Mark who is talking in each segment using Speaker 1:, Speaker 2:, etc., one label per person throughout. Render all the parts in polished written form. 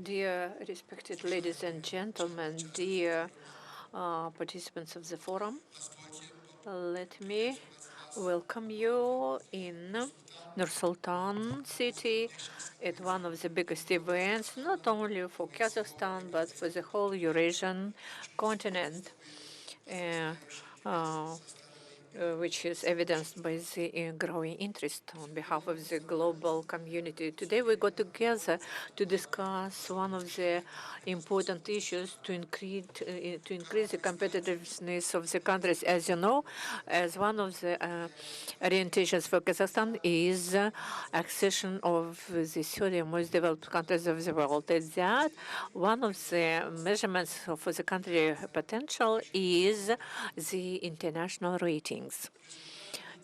Speaker 1: Dear respected ladies and gentlemen, dear participants of the forum, let me welcome you in Nur-Sultan city at one of the biggest events, not only for Kazakhstan, but for the whole Eurasian continent. Which is evidenced by the growing interest on behalf of the global community. Today we got together to discuss one of the important issues to increase the competitiveness of the countries. As you know, as one of the orientations for Kazakhstan is accession of the 30 most developed countries of the world. That one of the measurements for the country potential is the international rating.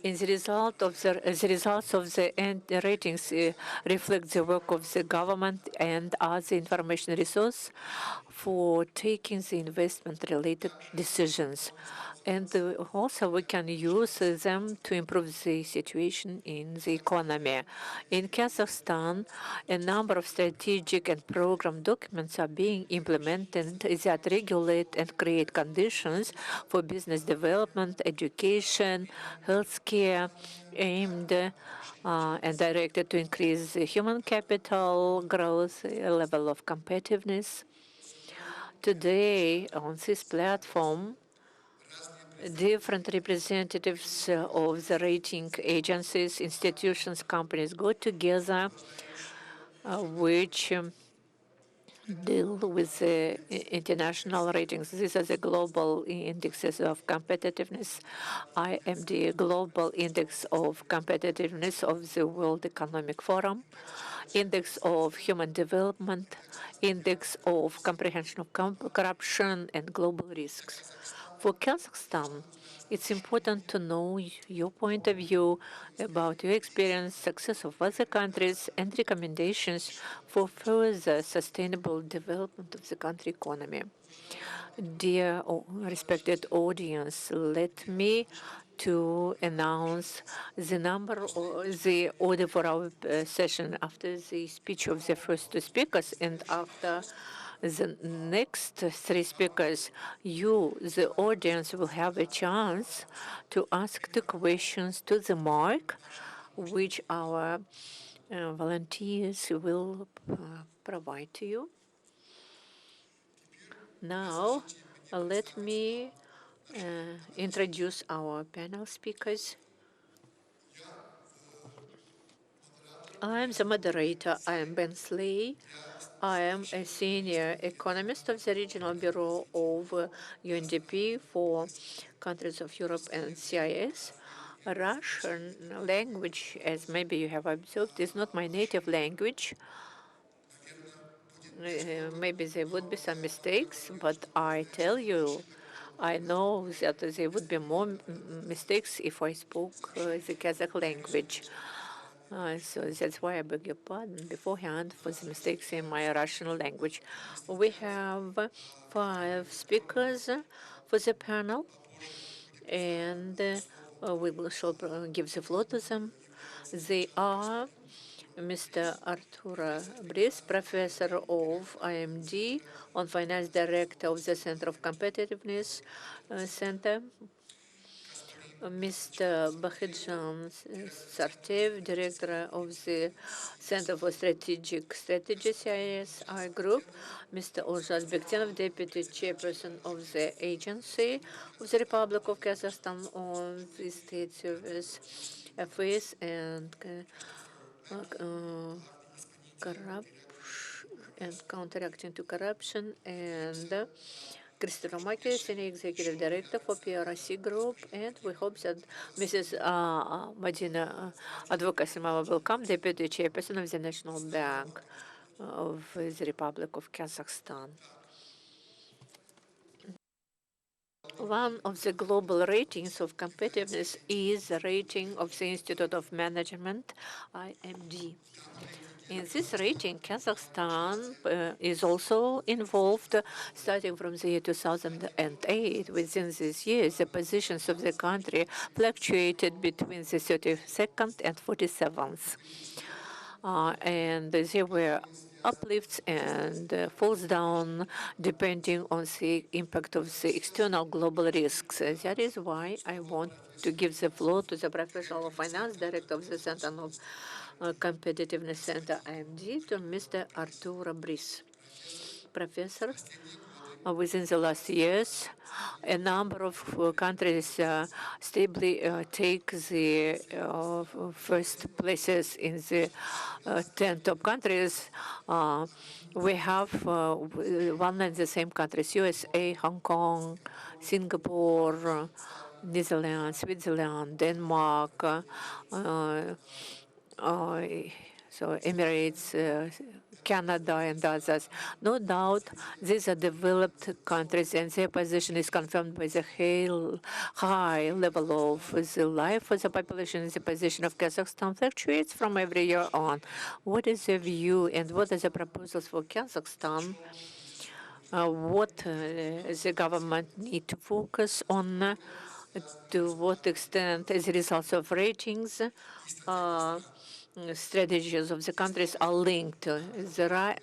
Speaker 1: In the results of the ratings reflect the work of the government and other information resource for taking the investment-related decisions. And also we can use them to improve the situation in the economy. In Kazakhstan, a number of strategic and program documents are being implemented that regulate and create conditions for business development, education, healthcare, aimed and directed to increase human capital growth, level of competitiveness. Today, on this platform, different representatives of the rating agencies, institutions, companies go together, which deal with the international ratings. These are the global indexes of competitiveness. IMD, Global Index of Competitiveness of the World Economic Forum, Index of Human Development, Index of Comprehension of Corruption and Global Risks. For Kazakhstan, it's important to know your point of view about your experience, success of other countries, and recommendations for further sustainable development of the country economy. Dear respected audience, let me to announce the order for our session after the speech of the first two speakers and after the next three speakers. You, the audience, will have a chance to ask the questions to the mic, which our volunteers will provide to you. Now, let me introduce our panel speakers. I am the moderator. I am Ben Slay. I am a senior economist of the Regional Bureau of UNDP for countries of Europe and CIS. Russian language, as maybe you have observed, is not my native language. Maybe there would be some mistakes, but I tell you, I know that there would be more mistakes if I spoke the Kazakh language. So that's why I beg your pardon beforehand for the mistakes in my Russian language. We have 5 speakers for the panel, and we will give the floor to them. They are Mr. Artur Bris, Professor of IMD on Finance, Director of the Center of Competitiveness Center. Mr. Bakhidjan Sartev, Director of the Center for Strategic Strategy CISI Group. Mr. Ozhas Bektenov, Deputy Chairperson of the Agency of the Republic of Kazakhstan on the State Service Affairs and Counteracting to Corruption, and Kristina Maki, Senior Executive Director for PRC Group, and we hope that Mrs. Madina Advokasimova will come, Deputy Chairperson of the National Bank of the Republic of Kazakhstan. One of the global ratings of competitiveness is the rating of the Institute of Management, IMD. In this rating, Kazakhstan is also involved, starting from the year 2008. Within this year, the positions of the country fluctuated between the 32nd and 47th. and there were uplifts and falls down depending on the impact of the external global risks. That is why I want to give the floor to the Professional Finance Director of the Center of Competitiveness Center, IMD, to Mr. Arturo Briz. Professor, within the last years, a number of countries stably take the first places in the 10 top countries. We have one and the same countries: USA, Hong Kong, Singapore, Netherlands, Switzerland, Denmark, uh, so Emirates, Canada, and others. No doubt, these are developed countries, and their position is confirmed by the high level of the life of the population. The position of Kazakhstan fluctuates from every year on. What is the view, and what are the proposals for Kazakhstan? What the government need to focus on? To what extent, as a result of ratings, strategies of the countries are linked. There are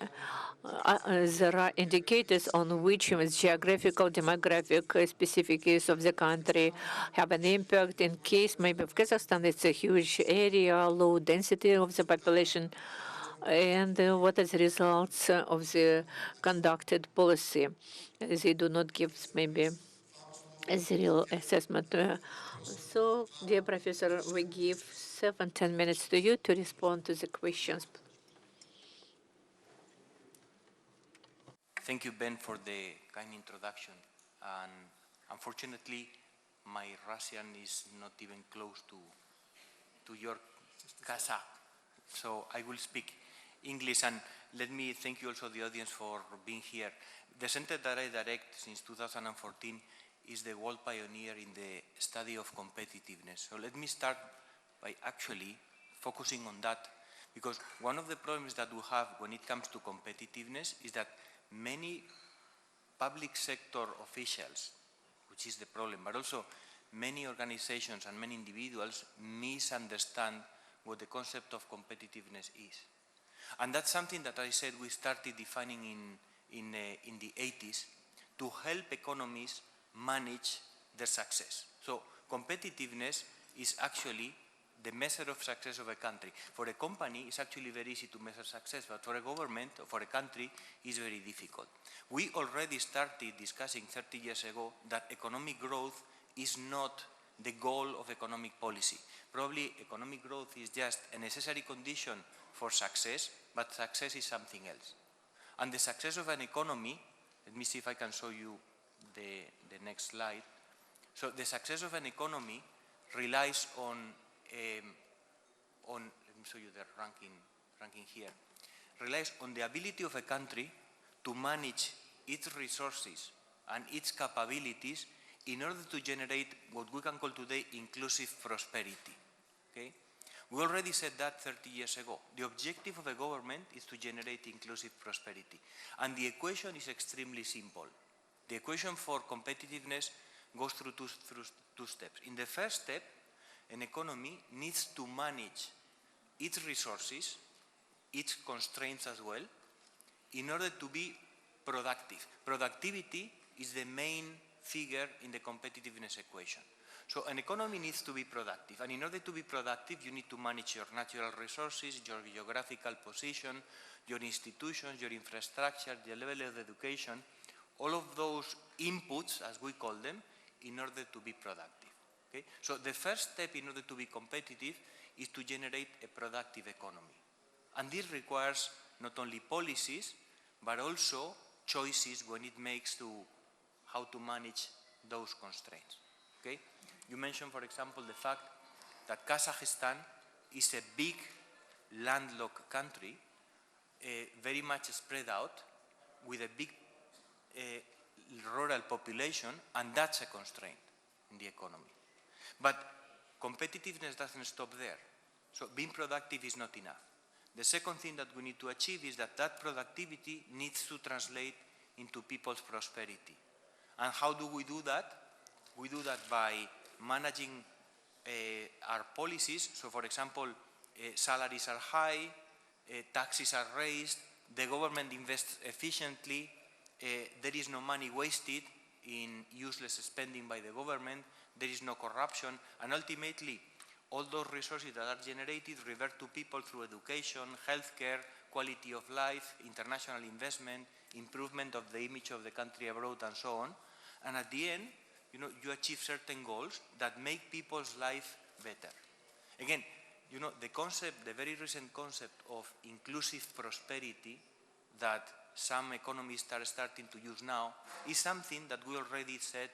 Speaker 1: indicators on which geographical, demographic specificities of the country have an impact. In case maybe of Kazakhstan, it's a huge area, low density of the population, and what are the results of the conducted policy. They do not give maybe as a real assessment. So, dear Professor, we give 7-10 minutes to you to respond to the questions.
Speaker 2: Thank you, Ben, for the kind introduction. And unfortunately, my Russian is not even close to your Kazakh. So I will speak English, and let me thank you also the audience for being here. The Center that I direct since 2014 is the world pioneer in the study of competitiveness. So let me start by actually focusing on that, because one of the problems that we have when it comes to competitiveness is that many public sector officials, which is the problem, but also many organizations and many individuals misunderstand what the concept of competitiveness is. And that's something that I said we started defining in the 80s to help economies manage their success. So competitiveness is actually the measure of success of a country. For a company, it's actually very easy to measure success, but for a government or for a country, it's very difficult. We already started discussing 30 years ago that economic growth is not the goal of economic policy. Probably economic growth is just a necessary condition for success, but success is something else. And the success of an economy, let me see if I can show you the next slide. So the success of an economy relies on let me show you the ranking here, relies on the ability of a country to manage its resources and its capabilities in order to generate what we can call today inclusive prosperity. Okay? We already said that 30 years ago. The objective of a government is to generate inclusive prosperity. And the equation is extremely simple. The equation for competitiveness goes through two steps. In the first step, an economy needs to manage its resources, its constraints as well, in order to be productive. Productivity is the main figure in the competitiveness equation. So an economy needs to be productive, and in order to be productive, you need to manage your natural resources, your geographical position, your institutions, your infrastructure, the level of education, all of those inputs, as we call them, in order to be productive. Okay? So the first step in order to be competitive is to generate a productive economy. And this requires not only policies, but also choices when it makes to how to manage those constraints. Okay? You mentioned, for example, the fact that Kazakhstan is a big landlocked country, very much spread out, with a big rural population, and that's a constraint in the economy. But competitiveness doesn't stop there. So being productive is not enough. The second thing that we need to achieve is that that productivity needs to translate into people's prosperity. And how do we do that? We do that by managing our policies. So, for example, salaries are high, taxes are raised, the government invests efficiently, there is no money wasted in useless spending by the government, there is no corruption, and ultimately all those resources that are generated revert to people through education, healthcare, quality of life, international investment, improvement of the image of the country abroad, and so on. And at the end, you achieve certain goals that make people's life better. Again, the very recent concept of inclusive prosperity that some economists are starting to use now is something that we already said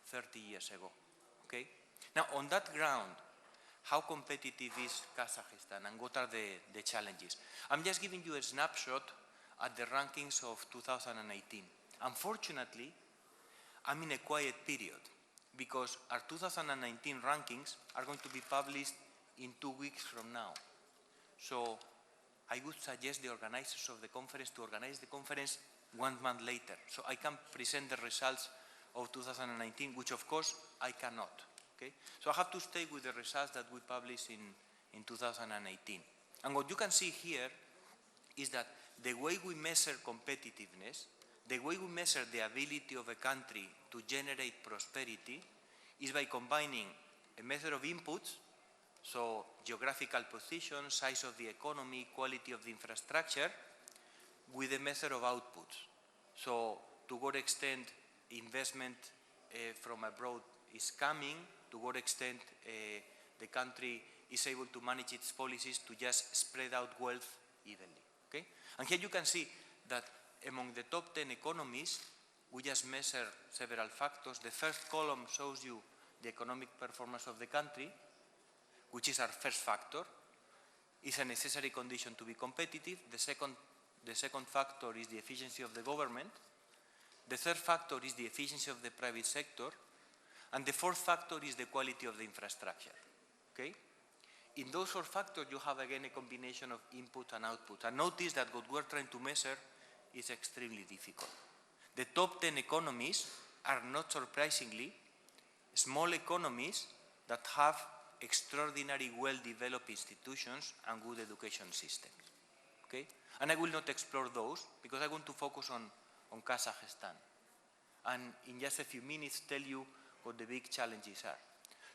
Speaker 2: 30 years ago. Okay? Now, on that ground, how competitive is Kazakhstan and what are the challenges? I'm just giving you a snapshot at the rankings of 2018. Unfortunately, I'm in a quiet period because our 2019 rankings are going to be published in 2 weeks from now. So I would suggest the organizers of the conference to organize the conference 1 month later. So I can present the results of 2019, which of course I cannot. Okay? So I have to stay with the results that we published in 2018. And what you can see here is that the way we measure competitiveness, the way we measure the ability of a country to generate prosperity is by combining a method of inputs, so geographical position, size of the economy, quality of the infrastructure, with a method of outputs. So to what extent investment from abroad is coming, to what extent the country is able to manage its policies to just spread out wealth evenly. Okay? And here you can see that among the top 10 economies, we just measure several factors. The first column shows you the economic performance of the country, which is our first factor. It's a necessary condition to be competitive. The second factor is the efficiency of the government. The third factor is the efficiency of the private sector. And the fourth factor is the quality of the infrastructure. Okay? In those four factors, you have again a combination of input and output. And notice that what we're trying to measure is extremely difficult. The top 10 economies are not surprisingly small economies that have extraordinary well-developed institutions and good education systems. Okay? And I will not explore those because I want to focus on Kazakhstan. And in just a few minutes tell you what the big challenges are.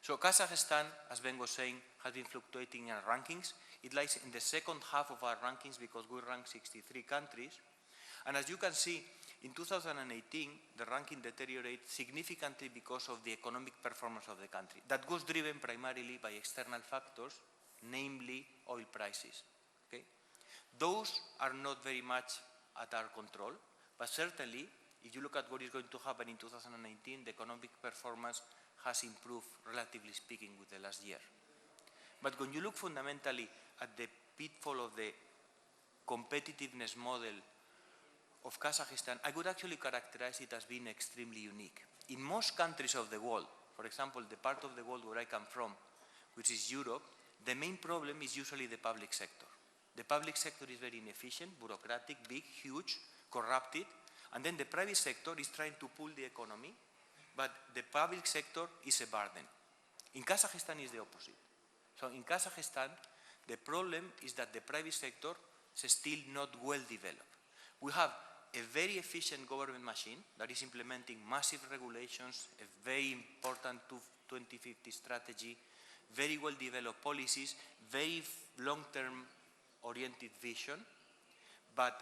Speaker 2: So Kazakhstan, as Ben was saying, has been fluctuating in our rankings. It lies in the second half of our rankings because we rank 63 countries. And as you can see, in 2018, the ranking deteriorated significantly because of the economic performance of the country. That was driven primarily by external factors, namely oil prices. Okay? Those are not very much at our control, but certainly, if you look at what is going to happen in 2019, the economic performance has improved, relatively speaking, with the last year. But when you look fundamentally at the pitfall of the competitiveness model of Kazakhstan, I would actually characterize it as being extremely unique. In most countries of the world, for example, the part of the world where I come from, which is Europe, the main problem is usually the public sector. The public sector is very inefficient, bureaucratic, big, huge, corrupted, and then the private sector is trying to pull the economy, but the public sector is a burden. In Kazakhstan, it's the opposite. So in Kazakhstan, the problem is that the private sector is still not well developed. We have a very efficient government machine that is implementing massive regulations, a very important 2050 strategy, very well developed policies, very long-term oriented vision. But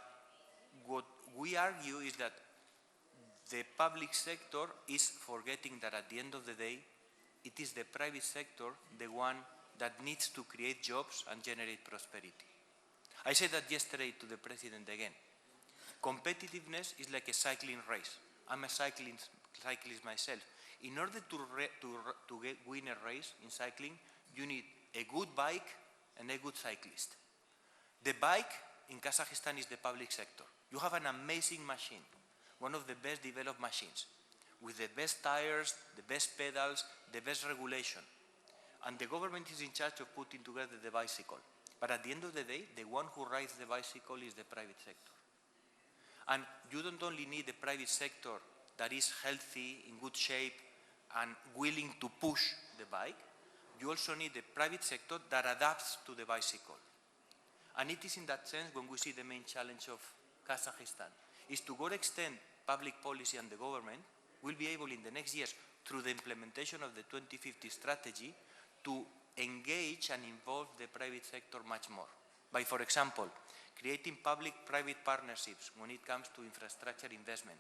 Speaker 2: what we argue is that the public sector is forgetting that at the end of the day, it is the private sector, the one that needs to create jobs and generate prosperity. I said that yesterday to the president again. Competitiveness is like a cycling race. I'm a cyclist myself. In order to win a race in cycling, you need a good bike and a good cyclist. The bike in Kazakhstan is the public sector. You have an amazing machine, one of the best developed machines, with the best tires, the best pedals, the best regulation. And the government is in charge of putting together the bicycle. But at the end of the day, the one who rides the bicycle is the private sector. And you don't only need a private sector that is healthy, in good shape, and willing to push the bike. You also need a private sector that adapts to the bicycle. And it is in that sense when we see the main challenge of Kazakhstan, is to what extent public policy and the government will be able in the next years, through the implementation of the 2050 strategy, to engage and involve the private sector much more. By, for example, creating public-private partnerships when it comes to infrastructure investment,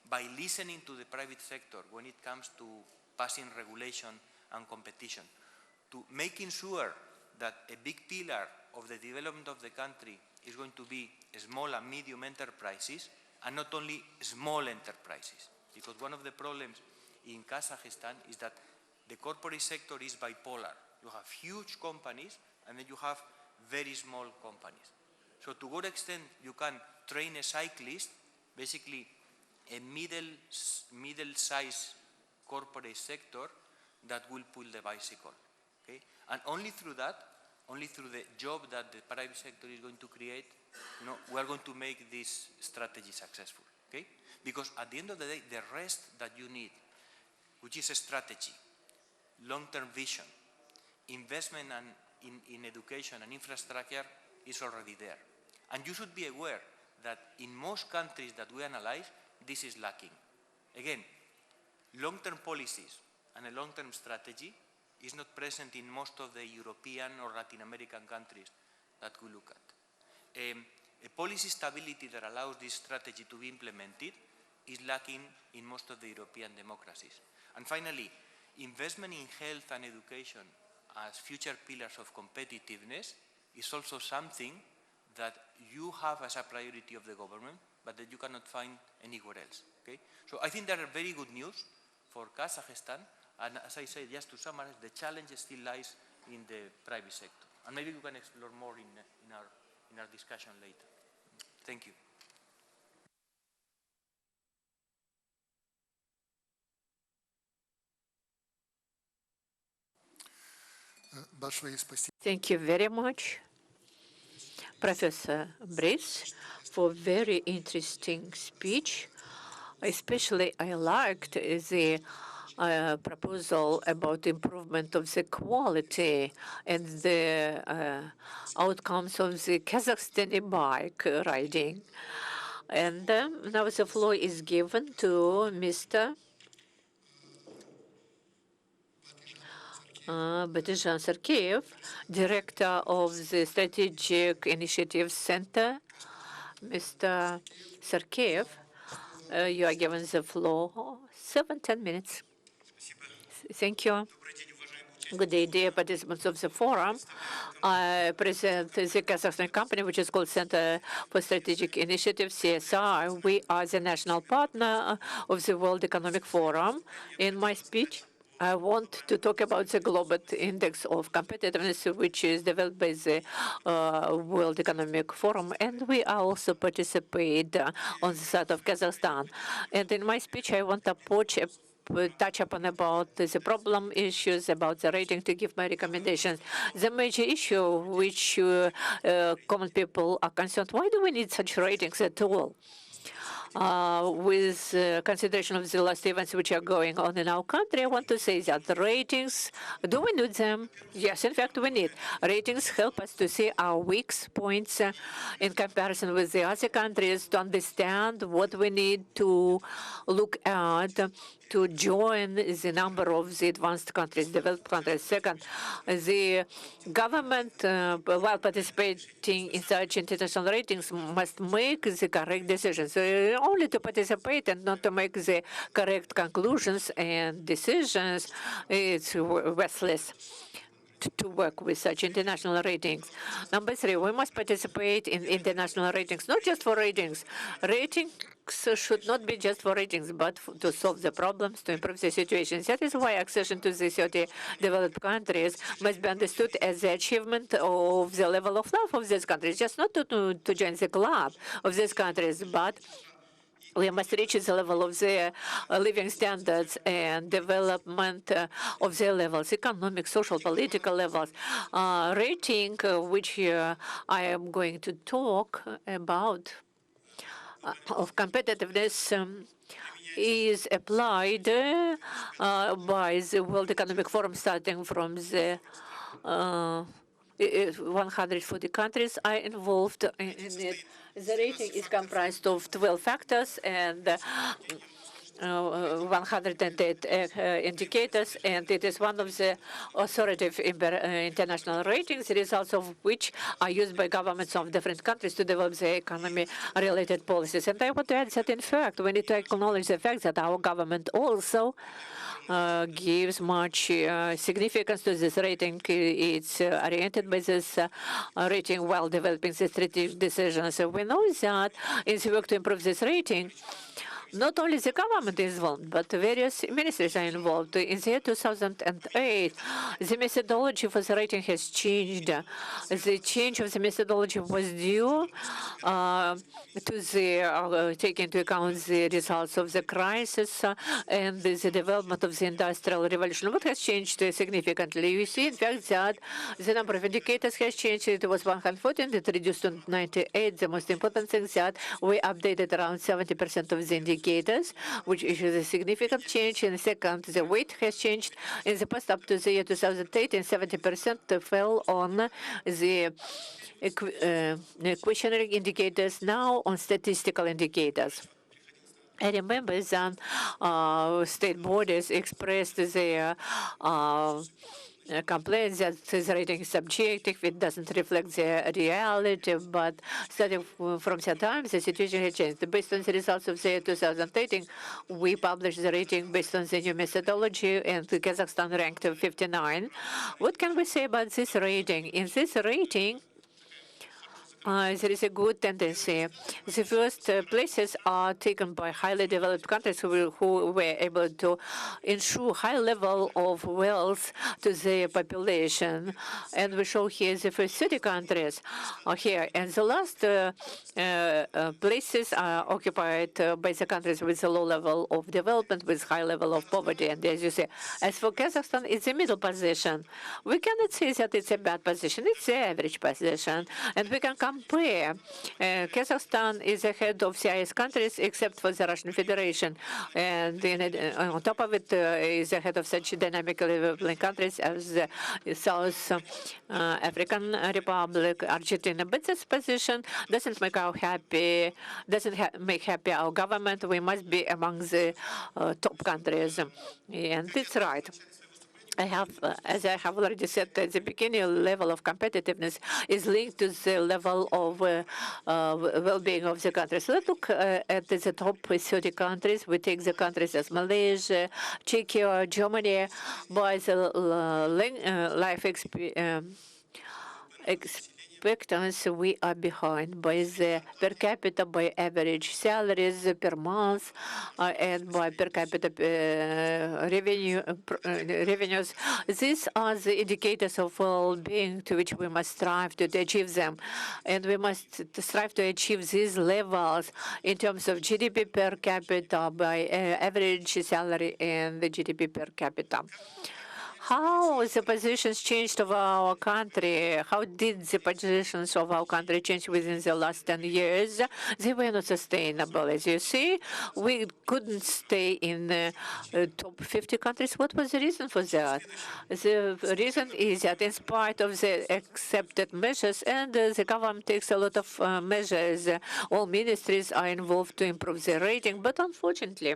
Speaker 2: by listening to the private sector when it comes to passing regulation and competition, to making sure that a big pillar of the development of the country is going to be small and medium enterprises, and not only small enterprises. Because one of the problems in Kazakhstan is that the corporate sector is bipolar. You have huge companies, and then you have very small companies. So to what extent you can train a cyclist, basically a middle-sized corporate sector that will pull the bicycle, okay? And only through that, only through the job that the private sector is going to create, we are going to make this strategy successful, okay? Because at the end of the day, the rest that you need, which is a strategy, long-term vision, investment in education and infrastructure is already there. And you should be aware that in most countries that we analyze, this is lacking. Again, long-term policies and a long-term strategy is not present in most of the European or Latin American countries that we look at. A policy stability that allows this strategy to be implemented is lacking in most of the European democracies. And finally, investment in health and education as future pillars of competitiveness is also something that you have as a priority of the government, but that you cannot find anywhere else, okay? So I think there are very good news for Kazakhstan, and as I said, just to summarize, the challenge still lies in the private sector. And maybe we can explore more in our discussion later. Thank you.
Speaker 1: Thank you very much, Professor Brice, for very interesting speech. Especially, I liked the proposal about improvement of the quality and the outcomes of the Kazakhstani bike riding. And now the floor is given to Mr. Batyzhan Sergeyev, Director of the Strategic Initiatives Center. Mr. Sergeyev, you are given the floor. 7-10 minutes. Thank you. Good day, dear participants of the forum. I present the Kazakhstan company, which is called Center for Strategic Initiatives, CSR. We are the national partner of the World Economic Forum. In my speech, I want to talk about the Global Index of Competitiveness, which is developed by the World Economic Forum, and we also participate on the side of Kazakhstan. And in my speech, I want to touch upon about the problem issues, about the rating, to give my recommendations. The major issue which common people are concerned, why do we need such ratings at all? With consideration of the last events which are going on in our country, I want to say that the ratings, do we need them? Yes, in fact, we need. Ratings help us to see our weak points in comparison with the other countries, to understand what we need to look at to join the number of the advanced countries, developed countries. Second, the government, while participating in such international ratings, must make the correct decisions. Only to participate and not to make the correct conclusions and decisions, it's worthless to work with such international ratings. Number 3, we must participate in international ratings, not just for ratings. Ratings should not be just for ratings, but to solve the problems, to improve the situation. That is why accession to the 30 developed countries must be understood as the achievement of the level of life of these countries, just not to join the club of these countries, but we must reach the level of their living standards and development of their levels, economic, social, political levels. Rating, which I am going to talk about, of competitiveness, is applied by the World Economic Forum, starting from the 140 countries are involved in it. The rating is comprised of 12 factors and 108 indicators, and it is one of the authoritative international ratings, the results of which are used by governments of different countries to develop their economy-related policies. And I want to add that, in fact, we need to acknowledge the fact that our government also gives much significance to this rating. It's oriented by this rating while developing the strategic decisions. So we know that in the work to improve this rating, not only the government is involved, but various ministries are involved. In the year 2008, the methodology for the rating has changed. The change of the methodology was due to the taking into account the results of the crisis and the development of the Industrial Revolution. What has changed significantly? You see, in fact, that the number of indicators has changed. It was 114, it reduced to 98. The most important thing is that we updated around 70% of the indicators, which is a significant change. In the second, the weight has changed. In the past, up to the year 2018, 70% fell on the questionnaire indicators, now on statistical indicators. I remember that state bodies expressed their complaints that this rating is subjective, it doesn't reflect the reality, but starting from that time, the situation has changed. Based on the results of the year 2018, we published the rating based on the new methodology, and Kazakhstan ranked 59. What can we say about this rating? In this rating, there is a good tendency. The first places are taken by highly developed countries who were able to ensure high level of wealth to their population. And we show here the first 30 countries are here. And the last places are occupied by the countries with a low level of development, with high level of poverty. And as you say, as for Kazakhstan, it's a middle position. We cannot say that it's a bad position. It's the average position. And we can compare. Kazakhstan is ahead of CIS countries except for the Russian Federation, and on top of it is ahead of such dynamically developing countries as the South African Republic, Argentina. But this position doesn't make make happy our government. We must be among the top countries, and it's right. As I have already said at the beginning, level of competitiveness is linked to the level of well-being of the country. So let's look at the top 30 countries. We take the countries as Malaysia, Czechia, Germany, by the life expectancy, we are behind by the per capita, by average salaries per month, and by per capita revenues. These are the indicators of well-being to which we must strive to achieve them. And we must strive to achieve these levels in terms of GDP per capita, by average salary and the GDP per capita. How the positions changed of our country? How did the positions of our country change within the last 10 years? They were not sustainable. As you see, we couldn't stay in the top 50 countries. What was the reason for that? The reason is that in spite of the accepted measures, and the government takes a lot of measures, all ministries are involved to improve the rating, but unfortunately,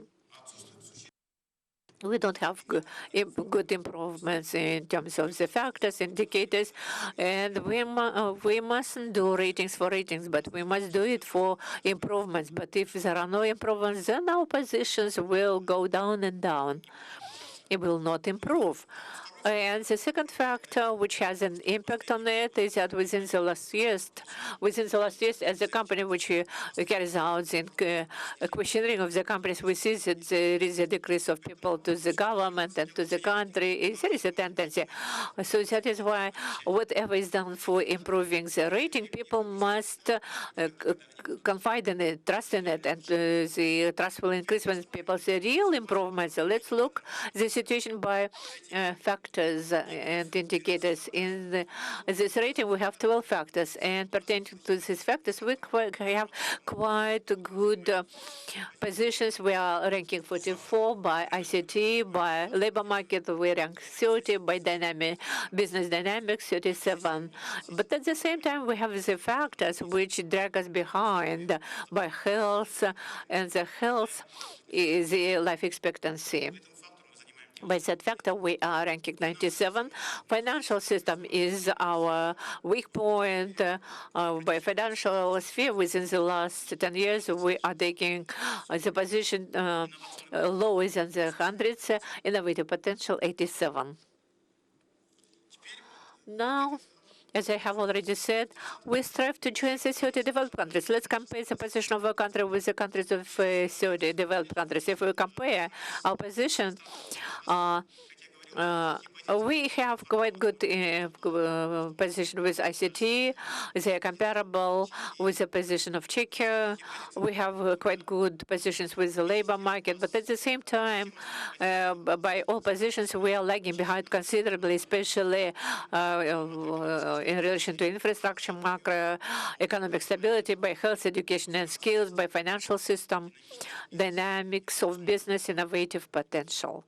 Speaker 1: we don't have good improvements in terms of the factors, indicators, and we mustn't do ratings for ratings, but we must do it for improvements. But if there are no improvements, then our positions will go down and down. It will not improve. And the second factor, which has an impact on it, is that within the last years, as a company which carries out the questioning of the companies, we see that there is a decrease of people to the government and to the country. There is a tendency. So that is why whatever is done for improving the rating, people must confide in it, trust in it, and the trust will increase when people see real improvements. So let's look the situation by factor factors and indicators. In this rating, we have 12 factors, and pertaining to these factors, we have quite good positions. We are ranking 44 by ICT, by labor market, we rank 30, by business dynamics, 37. But at the same time, we have the factors which drag us behind by health, and the health is the life expectancy. By that factor, we are ranking 97. Financial system is our weak point. By financial sphere, within the last 10 years, we are taking the position lower than the hundreds, innovative potential 87. Now, as I have already said, we strive to join the 30 developed countries. Let's compare the position of our country with the countries of 30 developed countries. If we compare our position, we have quite good position with ICT. They are comparable with the position of Czechia. We have quite good positions with the labor market, but at the same time, by all positions, we are lagging behind considerably, especially in relation to infrastructure, macroeconomic stability, by health, education, and skills, by financial system, dynamics of business, innovative potential.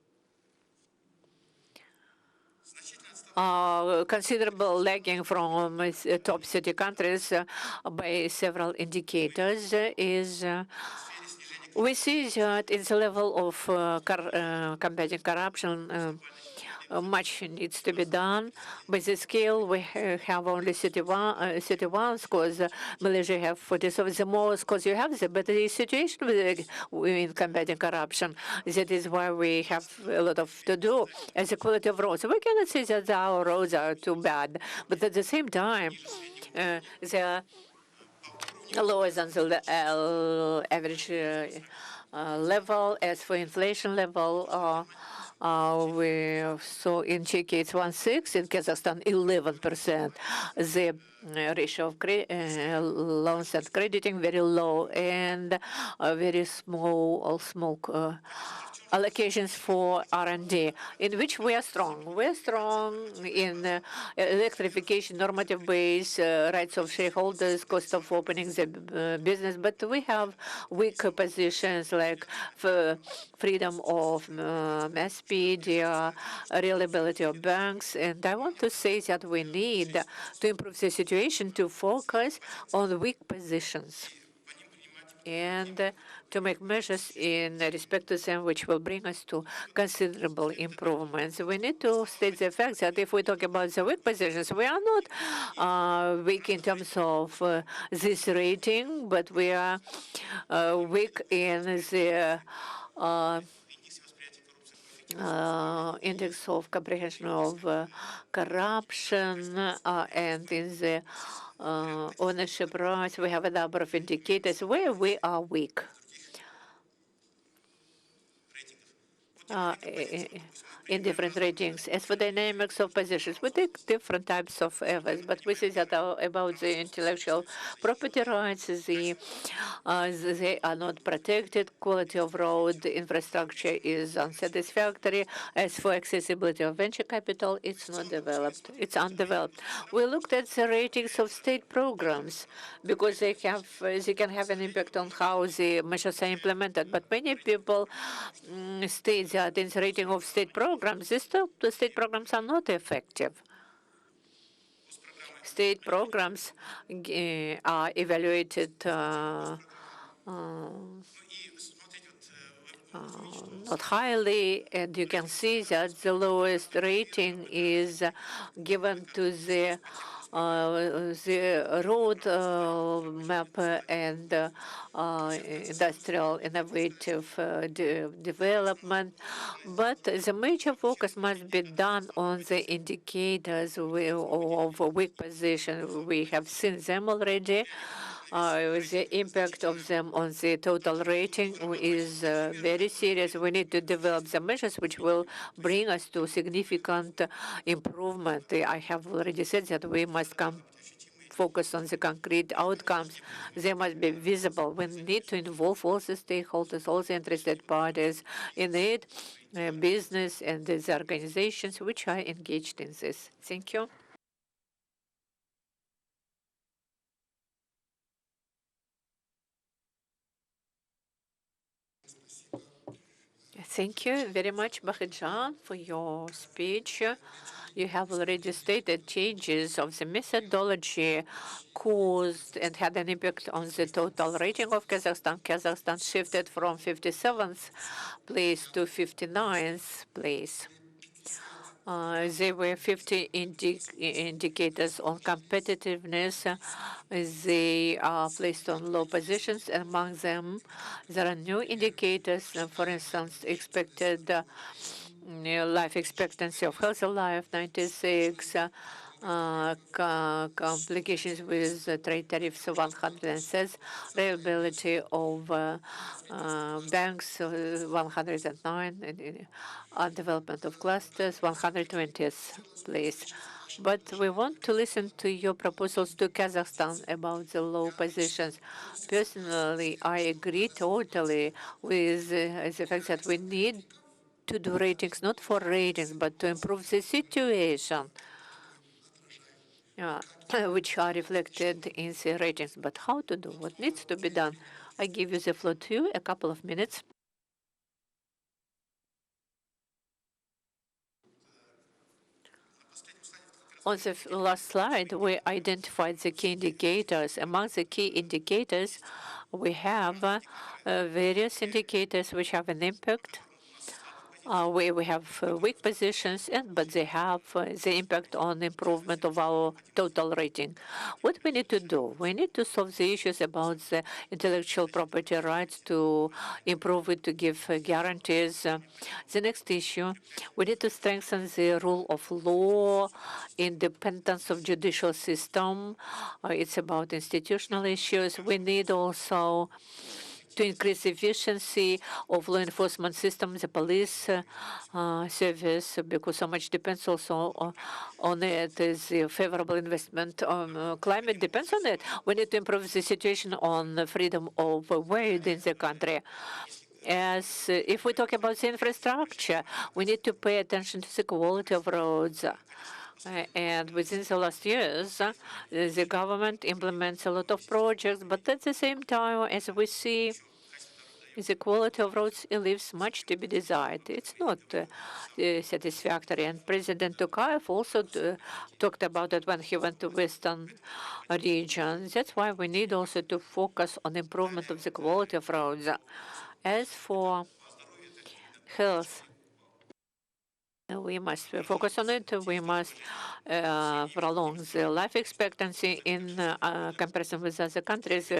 Speaker 1: Considerable lagging from top 30 countries by several indicators is we see that in the level of combating corruption, much needs to be done. By the scale, we have only 31 scores. Malaysia have 47. The more scores you have, the better the situation in combating corruption. That is why we have a lot of to do. As the quality of roads, we cannot say that our roads are too bad, but at the same time, they are lower than the average level. As for inflation level, we saw in Czechia it's 1.6, in Kazakhstan 11%. The ratio of loans and crediting very low, and very small allocations for R&D, in which we are strong. We are strong in electrification, normative base, rights of shareholders, cost of opening the business, but we have weak positions like freedom of mass media, reliability of banks, and I want to say that we need to improve the situation to focus on weak positions and to make measures in respect to them which will bring us to considerable improvements. We need to state the fact that if we talk about the weak positions, we are not weak in terms of this rating, but we are weak in the index of comprehension of corruption, and in the ownership rights. We have a number of indicators where we are weak. In different ratings. As for dynamics of positions, we take different types of efforts, but we see that about the intellectual property rights, they are not protected. Quality of road infrastructure is unsatisfactory. As for accessibility of venture capital, it's not developed. It's undeveloped. We looked at the ratings of state programs because they can have an impact on how the measures are implemented. But many people state that in the rating of state programs, the state programs are not effective. State programs are evaluated not highly, and you can see that the lowest rating is given to the road map and industrial innovative development. But the major focus must be done on the indicators of weak position. We have seen them already. The impact of them on the total rating is very serious. We need to develop the measures which will bring us to significant improvement. I have already said that we must come focus on the concrete outcomes. They must be visible. We need to involve all the stakeholders, all the interested parties in it, business and the organizations which are engaged in this. Thank you. Thank you very much, Bahijan, for your speech. You have already stated changes of the methodology caused and had an impact on the total rating of Kazakhstan. Kazakhstan shifted from 57th place to 59th place. There were 50 indicators on competitiveness. They are placed on low positions. Among them, there are new indicators, for instance, expected life expectancy of healthy life, 96, complications with trade tariffs, 106, reliability of banks, 109, and development of clusters, 120th place. But we want to listen to your proposals to Kazakhstan about the low positions. Personally, I agree totally with the fact that we need to do ratings, not for ratings, but to improve the situation, uh, which are reflected in the ratings. But how to do? What needs to be done? I give you the floor to you, a couple of minutes. On the last slide, we identified the key indicators. Among the key indicators, we have various indicators which have an impact where we have weak positions, but they have the impact on improvement of our total rating. What we need to do? We need to solve the issues about the intellectual property rights, to improve it, to give guarantees. The next issue, we need to strengthen the rule of law, independence of judicial system. It's about institutional issues. We need also to increase efficiency of law enforcement systems, the police service, because so much depends also on it. Is a favorable investment climate depends on it. We need to improve the situation on freedom of word in the country. As if we talk about the infrastructure, we need to pay attention to the quality of roads. And within the last years, the government implements a lot of projects, but at the same time, as we see, the quality of roads leaves much to be desired. It's not satisfactory. And President Tokayev also talked about it when he went to Western region. That's why we need also to focus on improvement of the quality of roads. As for health, we must focus on it. We must prolong the life expectancy in comparison with other countries.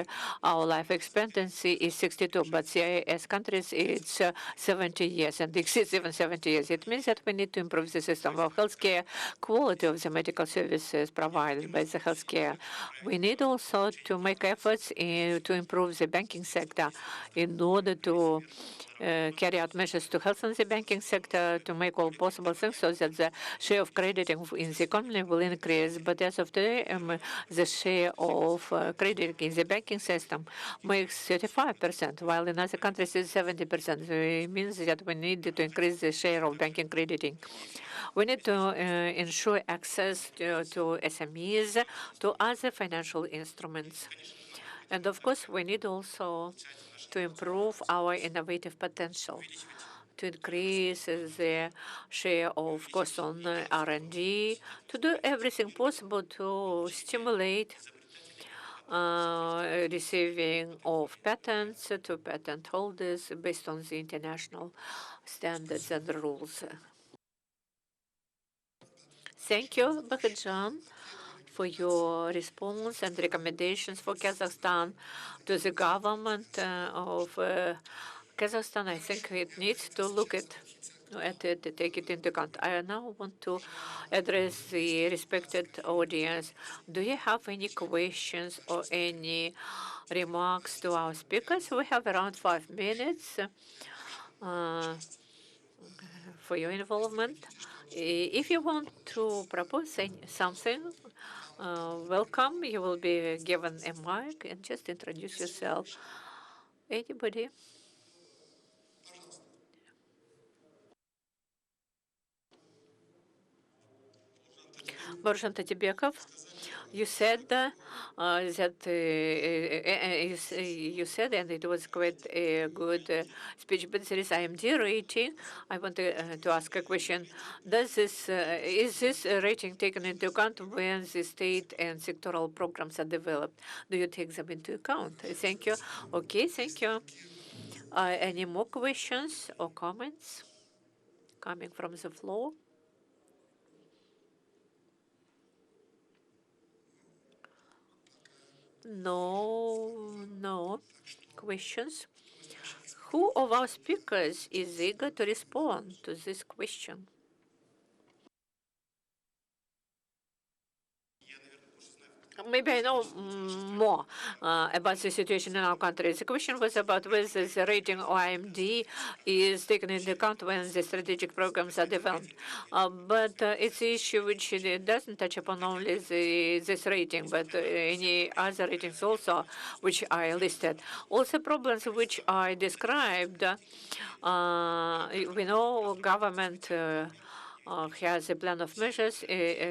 Speaker 1: Our life expectancy is 62, but CIS countries it's 70 years and exceeds even 70 years. It means that we need to improve the system of healthcare, quality of the medical services provided by the healthcare. We need also to make efforts to improve the banking sector in order to carry out measures to help in the banking sector to make all possible things so that the share of crediting in the economy will increase. But as of today, the share of crediting in the banking system makes 35%, while in other countries it's 70%. So it means that we need to increase the share of banking crediting. We need to ensure access to SMEs, to other financial instruments. And of course, we need also to improve our innovative potential, to increase the share of cost on R&D, to do everything possible to stimulate receiving of patents to patent holders based on the international standards and rules. Thank you, Bahijan, for your response and recommendations for Kazakhstan to the government of Kazakhstan. I think it needs to look at it, to take it into account. I now want to address the respected audience. Do you have any questions or any remarks to our speakers? We have around 5 minutes for your involvement. If you want to propose something, welcome. You will be given a mic and just introduce yourself. Anybody? Borusan Tatibekov, you said that you said, and it was quite a good speech, but there is IMD rating. I want to ask a question. Is this rating taken into account when the state and sectoral programs are developed? Do you take them into account? Thank you. Okay, thank you. Any more questions or comments coming from the floor? No questions. Who of our speakers is eager to respond to this question? Maybe I know more about the situation in our country. The question was about whether the rating OIMD is taken into account when the strategic programs are developed. But it's an issue which doesn't touch upon only this rating, but any other ratings also, which I listed. Also problems which I described, we know government has a plan of measures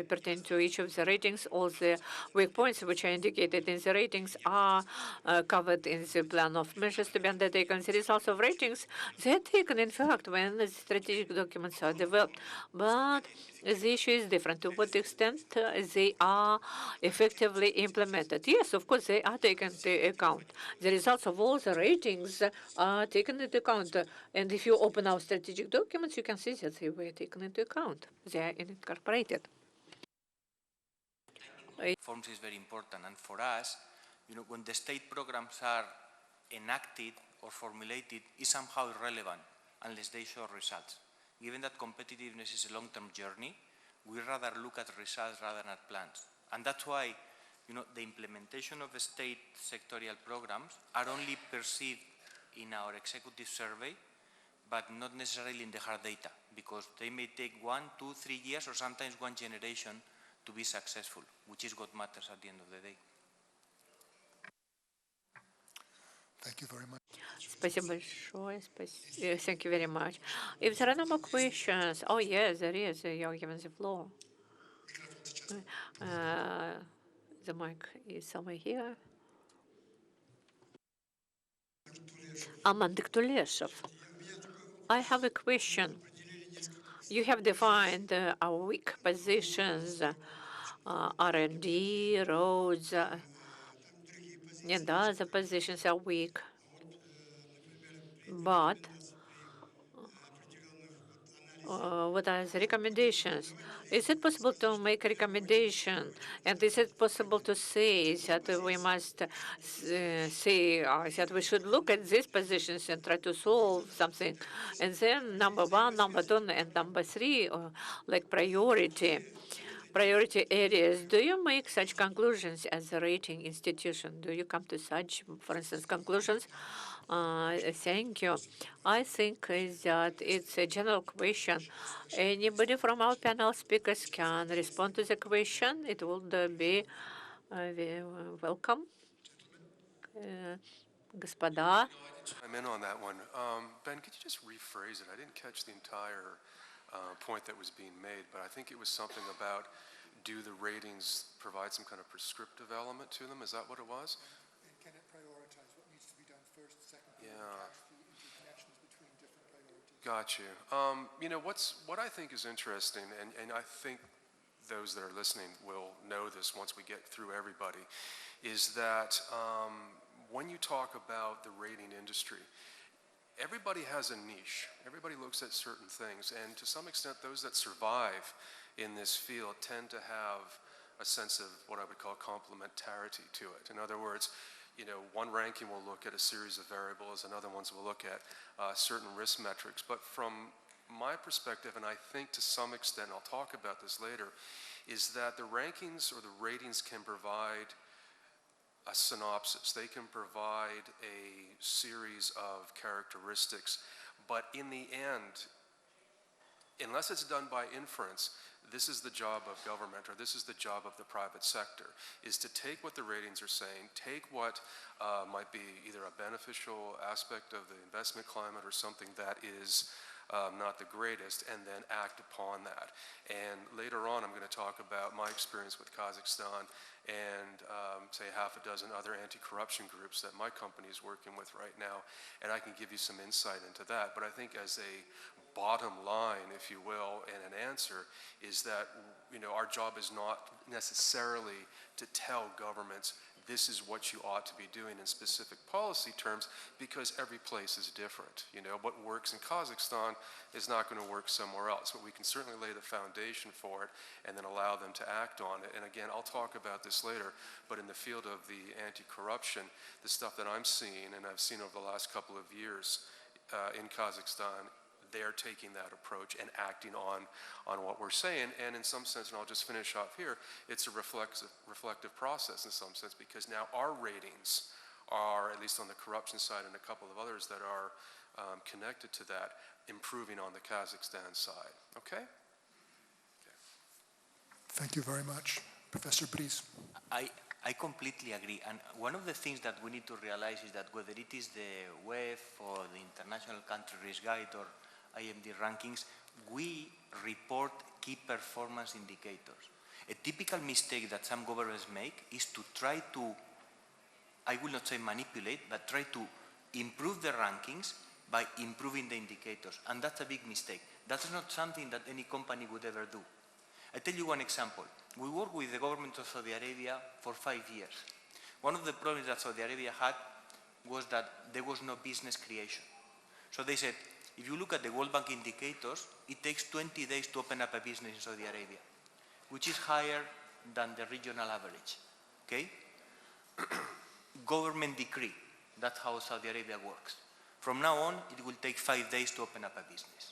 Speaker 1: pertaining to each of the ratings. All the weak points which are indicated in the ratings are covered in the plan of measures to be undertaken. The results of ratings, they are taken, in fact, when the strategic documents are developed. But the issue is different. To what extent they are effectively implemented? Yes, of course, they are taken into account. The results of all the ratings are taken into account. And if you open our strategic documents, you can see that they were taken into account. They are incorporated.
Speaker 2: Forms is very important, and for us, when the state programs are enacted or formulated, is somehow irrelevant unless they show results. Given that competitiveness is a long-term journey, we rather look at results rather than at plans. And that's why the implementation of the state sectorial programs are only perceived in our executive survey, but not necessarily in the hard data, because they may take 1, 2, 3 years, or sometimes one generation to be successful, which is what matters at the end of the day.
Speaker 3: Thank you very much.
Speaker 1: Спасибо большое. Thank you very much. If there are no more questions, oh yes, there is. You're given the floor. The mic is somewhere here. Alman Diktuleshev, I have a question. You have defined our weak positions, R&D, roads, and other positions are weak. But what are the recommendations? Is it possible to make a recommendation? And is it possible to say that we must say that we should look at these positions and try to solve something? And then number 1, number 2, and number 3, like priority areas. Do you make such conclusions as a rating institution? Do you come to such, for instance, conclusions? Thank you. I think that it's a general question. Anybody from our panel speakers can respond to the question. It would be welcome. Господа.
Speaker 4: I'm in on that one. Ben, could you just rephrase it? I didn't catch the entire point that was being made, but I think it was something about, do the ratings provide some kind of prescriptive element to them? Is that what it was?
Speaker 3: And can it prioritize what needs to be done first, second,
Speaker 4: Yeah.
Speaker 3: the interconnections between different priorities?
Speaker 4: Got you. What I think is interesting, and I think those that are listening will know this once we get through everybody, is that when you talk about the rating industry, everybody has a niche. Everybody looks at certain things, and to some extent, those that survive in this field tend to have a sense of what I would call complementarity to it. In other words, one ranking will look at a series of variables, and other ones will look at certain risk metrics. But from my perspective, and I think to some extent, I'll talk about this later, is that the rankings or the ratings can provide a synopsis. They can provide a series of characteristics, but in the end, unless it's done by inference, this is the job of government, or this is the job of the private sector, is to take what the ratings are saying, take what might be either a beneficial aspect of the investment climate or something that is not the greatest, and then act upon that. And later on, I'm going to talk about my experience with Kazakhstan and say half a dozen other anti-corruption groups that my company is working with right now, and I can give you some insight into that. But I think as a bottom line, if you will, and an answer, is that, you know, our job is not necessarily to tell governments this is what you ought to be doing in specific policy terms, because every place is different. You know, what works in Kazakhstan is not going to work somewhere else, but we can certainly lay the foundation for it and then allow them to act on it. And again, I'll talk about this later, but in the field of the anti-corruption, the stuff that I'm seeing, and I've seen over the last couple of years in Kazakhstan, they're taking that approach and acting on what we're saying. And in some sense, and I'll just finish off here, it's a reflective process in some sense, because now our ratings are, at least on the corruption side and a couple of others that are connected to that, improving on the Kazakhstan side. Okay?
Speaker 3: Thank you very much. Professor Briz.
Speaker 2: I completely agree. And one of the things that we need to realize is that whether it is the WEF or the International Country Risk Guide or IMD rankings, we report key performance indicators. A typical mistake that some governments make is to try to, I will not say manipulate, but try to improve the rankings by improving the indicators. And that's a big mistake. That's not something that any company would ever do. I tell you one example. We worked with the government of Saudi Arabia for 5 years. One of the problems that Saudi Arabia had was that there was no business creation. So they said, if you look at the World Bank indicators, it takes 20 days to open up a business in Saudi Arabia, which is higher than the regional average, okay? Government decree, that's how Saudi Arabia works. From now on, it will take 5 days to open up a business,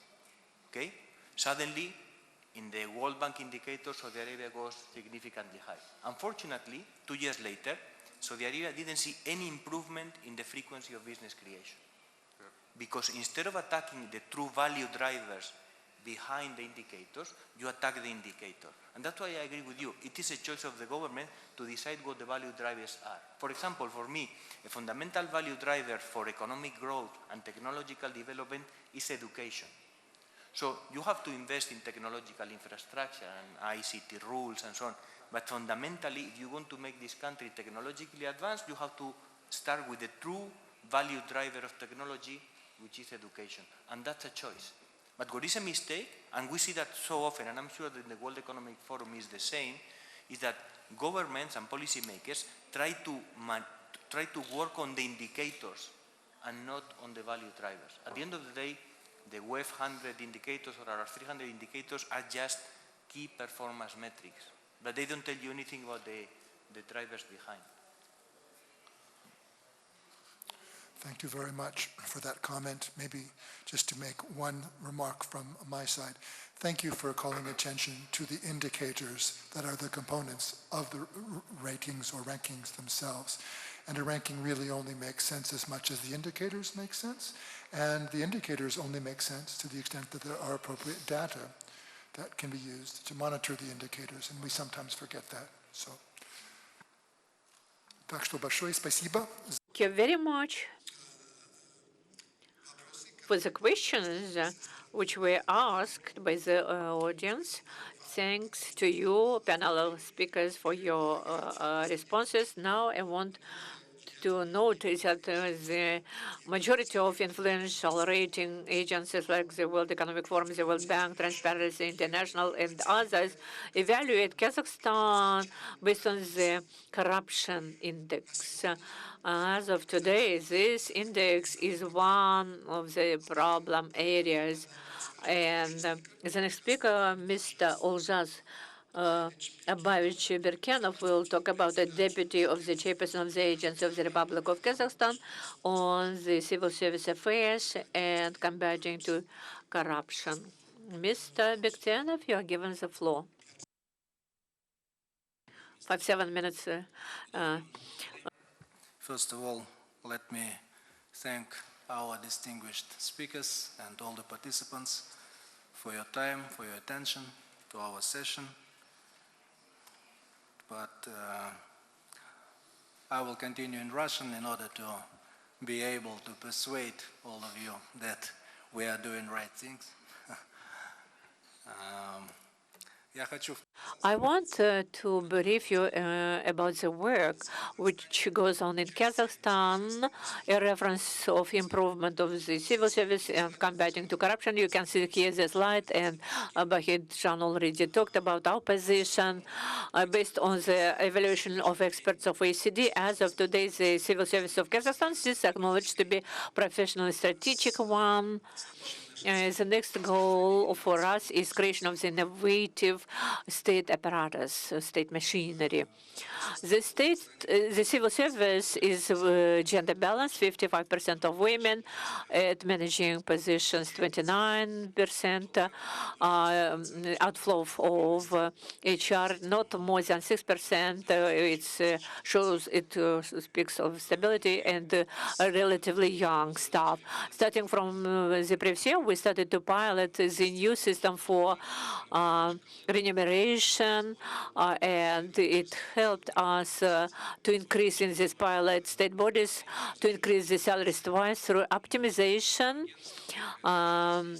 Speaker 2: okay? Suddenly, in the World Bank indicators, Saudi Arabia goes significantly high. Unfortunately, 2 years later, Saudi Arabia didn't see any improvement in the frequency of business creation. Because instead of attacking the true value drivers behind the indicators, you attack the indicator. And that's why I agree with you. It is a choice of the government to decide what the value drivers are. For example, for me, a fundamental value driver for economic growth and technological development is education. So you have to invest in technological infrastructure and ICT rules and so on. But fundamentally, if you want to make this country technologically advanced, you have to start with the true value driver of technology, which is education. And that's a choice. But what is a mistake, and we see that so often, and I'm sure that the World Economic Forum is the same, is that governments and policymakers try to work on the indicators and not on the value drivers. At the end of the day, the WEF 100 indicators or our 300 indicators are just key performance metrics, but they don't tell you anything about the drivers behind.
Speaker 3: Thank you very much for that comment. Maybe just to make one remark from my side. Thank you for calling attention to the indicators that are the components of the ratings or rankings themselves. And a ranking really only makes sense as much as the indicators make sense. And the indicators only make sense to the extent that there are appropriate data that can be used to monitor the indicators. And we sometimes forget that. So, так что большое спасибо.
Speaker 1: Thank you very much for the questions which were asked by the audience. Thanks to you, panel speakers, for your responses. Now I want to note that the majority of influential rating agencies like the World Economic Forum, the World Bank, Transparency International, and others evaluate Kazakhstan based on the corruption index. As of today, this index is one of the problem areas. And the next speaker, Mr. Olzas Abavich Berkenov, will talk about the deputy of the chairperson of the Agency of the Republic of Kazakhstan on the civil service affairs and combating to corruption. Mr. Berkenov, you are given the floor. 7 minutes.
Speaker 5: First of all, let me thank our distinguished speakers and all the participants for your time, for your attention to our session. But I will continue in Russian in order to be able to persuade all of you that we are doing right things. Я хочу
Speaker 1: I want to brief you about the work which goes on in Kazakhstan, a reference of improvement of the civil service and combating to corruption. You can see here the slide, and Bahid Jan already talked about our position based on the evaluation of experts of OECD. As of today, the civil service of Kazakhstan is acknowledged to be professional strategic one. The next goal for us is creation of the innovative state apparatus, state machinery. The civil service is gender balanced, 55% of women at managing positions, 29%, outflow of HR, not more than 6%. It shows, it speaks of stability and a relatively young staff. Starting from the previous year, we started to pilot the new system for remuneration, and it helped us to increase in this pilot state bodies to increase the salaries twice through optimization, around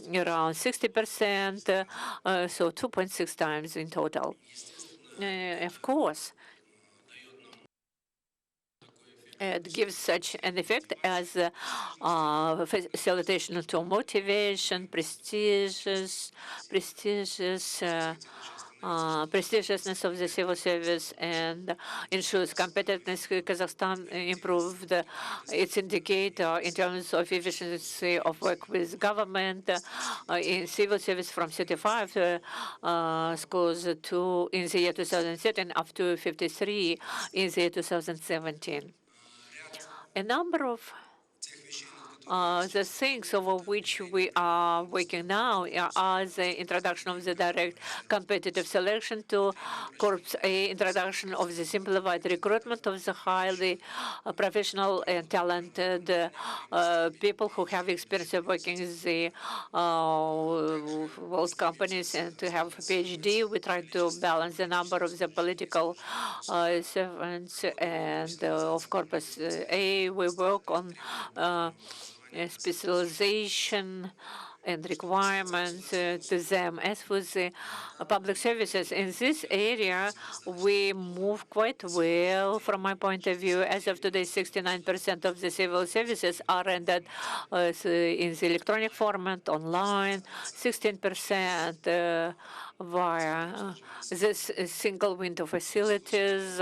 Speaker 1: 60%, so 2.6 times in total. Of course, it gives such an effect as facilitation to motivation, prestigiousness of the civil service, and ensures competitiveness. Kazakhstan improved its indicator in terms of efficiency of work with government in civil service from 35 scores to in the year 2013 up to 53 in the year 2017. A number of the things over which we are working now are the introduction of the direct competitive selection to Corps A, introduction of the simplified recruitment of the highly professional and talented people who have experience of working in the world companies and to have a PhD. We try to balance the number of the political servants and of Corpus A. We work on specialization and requirements to them. As for the public services, in this area, we move quite well from my point of view. As of today, 69% of the civil services are rendered in the electronic format, online, 16% via this single window facilities.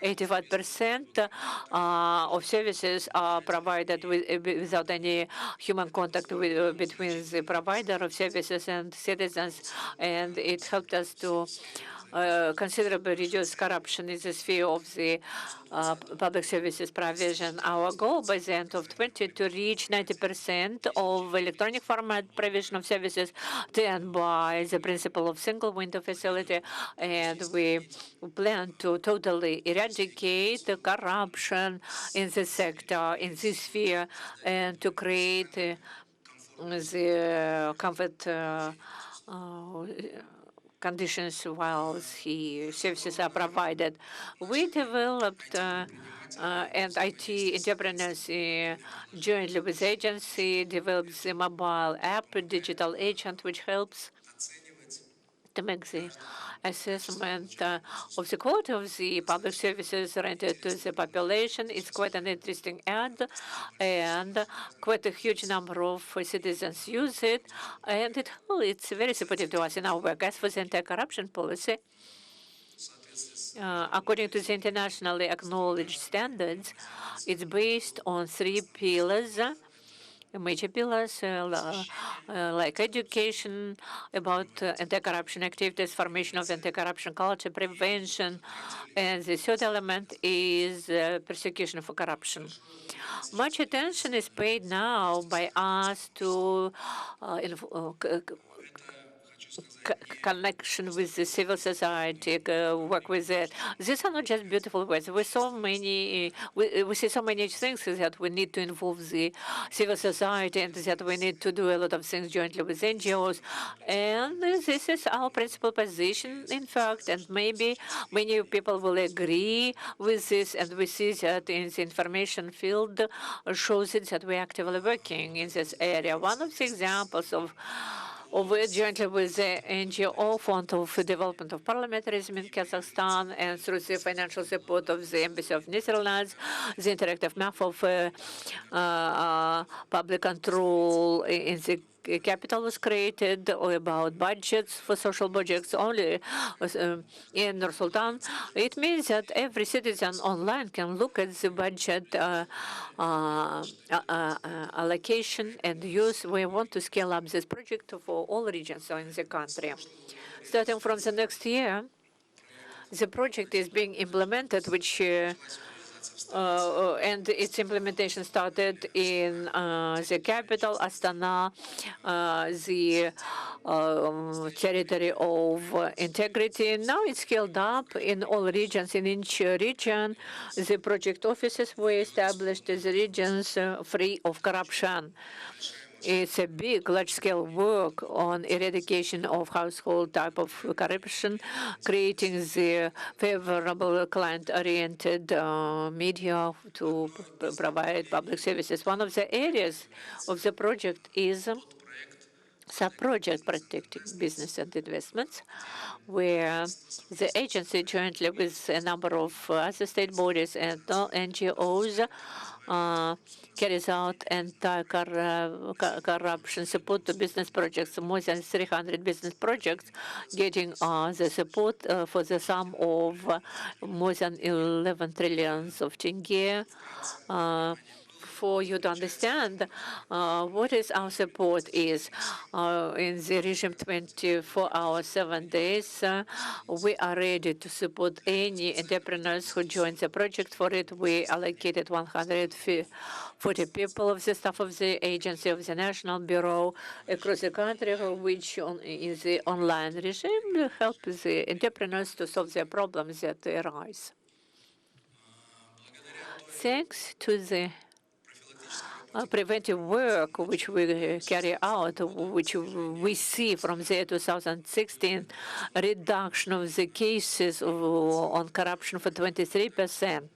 Speaker 1: 85% of services are provided without any human contact between the provider of services and citizens, and it helped us to considerably reduce corruption in the sphere of the public services provision. Our goal by the end of 2020 to reach 90% of electronic format provision of services and by the principle of single window facility, and we plan to totally eradicate the corruption in the sector, in this sphere, and to create the comfort conditions while the services are provided. We developed and IT entrepreneurs jointly with agency developed the mobile app, digital agent, which helps to make the assessment of the quality of the public services rendered to the population. It's quite an interesting ad, and quite a huge number of citizens use it, and it's very supportive to us in our work. As for the anti-corruption policy, according to the internationally acknowledged standards, it's based on 3 pillars. Major pillars like education about anti-corruption activities, formation of anti-corruption culture, prevention, and the third element is persecution for corruption. Much attention is paid now by us to connection with the civil society, work with it. These are not just beautiful words. We so many, we see so many things that we need to involve the civil society, and that we need to do a lot of things jointly with NGOs. And this is our principal position, in fact, and maybe many people will agree with this, and we see that in the information field shows it that we're actively working in this area. One of the examples of it jointly with the NGO Fund of Development of Parliamentarism in Kazakhstan, and through the financial support of the Embassy of Netherlands, the interactive map of public control in the capital was created, or about budgets for social projects only in Nur-Sultan. It means that every citizen online can look at the budget allocation and use. We want to scale up this project for all regions in the country. Starting from the next year, the project is being implemented, which and its implementation started in the capital, Astana, the territory of integrity. Now it's scaled up in all regions. In each region, the project offices were established as regions free of corruption. It's a big, large-scale work on eradication of household type of corruption, creating the favorable client-oriented media to provide public services. One of the areas of the project is sub-project protecting business and investments, where the agency jointly with a number of other state bodies and NGOs carries out anti-corruption support to business projects. More than 300 business projects getting the support for the sum of more than 11 trillions of tenge. For you to understand what is our support is in the regime 24 hours, 7 days, we are ready to support any entrepreneurs who join the project. For it, we allocated 140 people of the staff of the agency of the National Bureau across the country, which in the online regime will help the entrepreneurs to solve their problems that arise. Thanks to the preventive work which we carry out, which we see from the year 2016, reduction of the cases on corruption for 23%.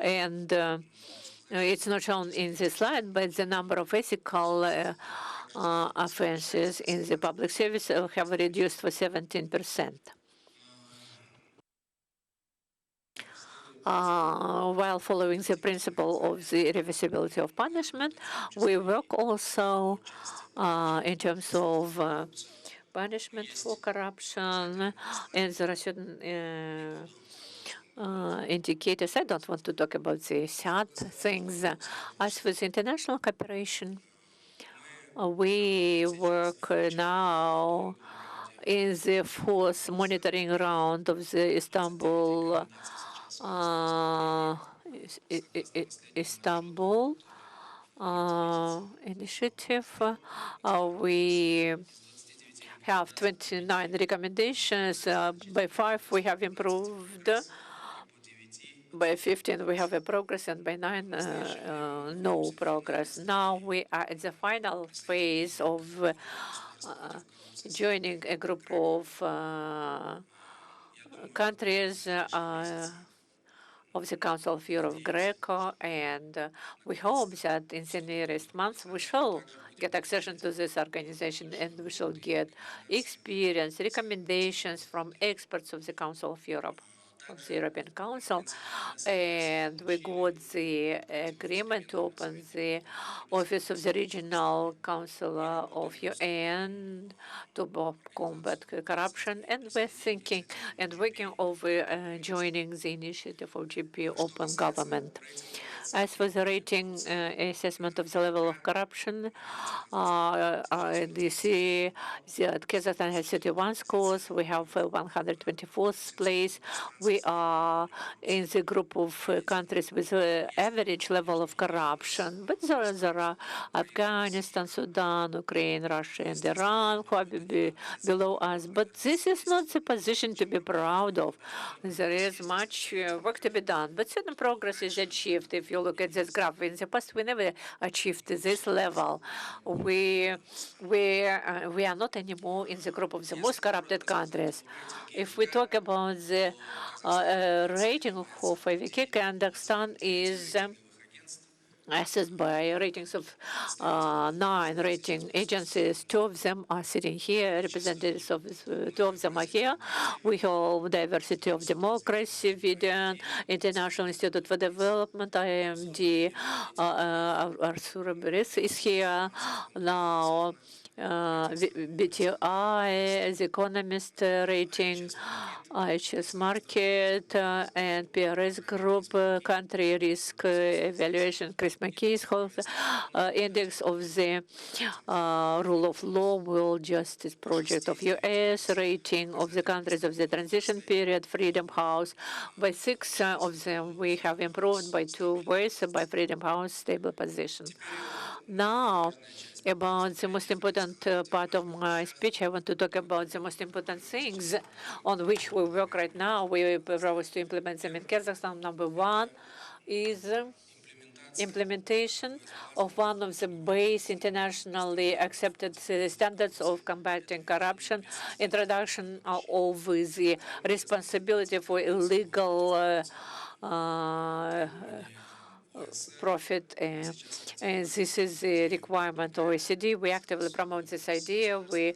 Speaker 1: And it's not shown in the slide, but the number of ethical offenses in the public service have reduced for 17%. While following the principle of the reversibility of punishment, we work also in terms of punishment for corruption, and there are certain indicators. I don't want to talk about the sad things. As with international cooperation, we work now in the fourth monitoring round of the Istanbul initiative. We have 29 recommendations. By 5, we have improved. By 15, we have a progress, and by 9, no progress. Now we are at the final phase of joining a group of countries of the Council of Europe, Greco, and we hope that in the nearest months we shall get accession to this organization, and we shall get experience, recommendations from experts of the Council of Europe, of the European Council, and we got the agreement to open the Office of the Regional Counselor of UN to combat corruption, and we're thinking and working over joining the initiative of GP Open Government. As for the rating assessment of the level of corruption, you see that Kazakhstan has 31 scores. We have 124th place. We we are in the group of countries with average level of corruption, but there are Afghanistan, Sudan, Ukraine, Russia, and Iran who are below us. But this is not the position to be proud of. There is much work to be done, but certain progress is achieved. If you look at this graph, in the past we never achieved this level. We are not anymore in the group of the most corrupted countries. If we talk about the rating of IVK, Kazakhstan is assessed by ratings of 9 rating agencies. 2 of them are sitting here, representatives of 2 of them are here. We have Diversity of Democracy, VIDEN, International Institute for Development, IMD, Arthur Beres is here now. BTI, The Economist rating, IHS Market, and PRS Group country risk evaluation. Chris McKay's index of the rule of law, world justice project of U.S. rating of the countries of the transition period, Freedom House. By 6 of them, we have improved by 2 ways. By Freedom House, stable position. Now, about the most important part of my speech, I want to talk about the most important things on which we work right now. We propose to implement them in Kazakhstan. Number 1 is implementation of one of the base internationally accepted standards of combating corruption, introduction of the responsibility for illegal profit. And this is the requirement of OECD. We actively promote this idea. We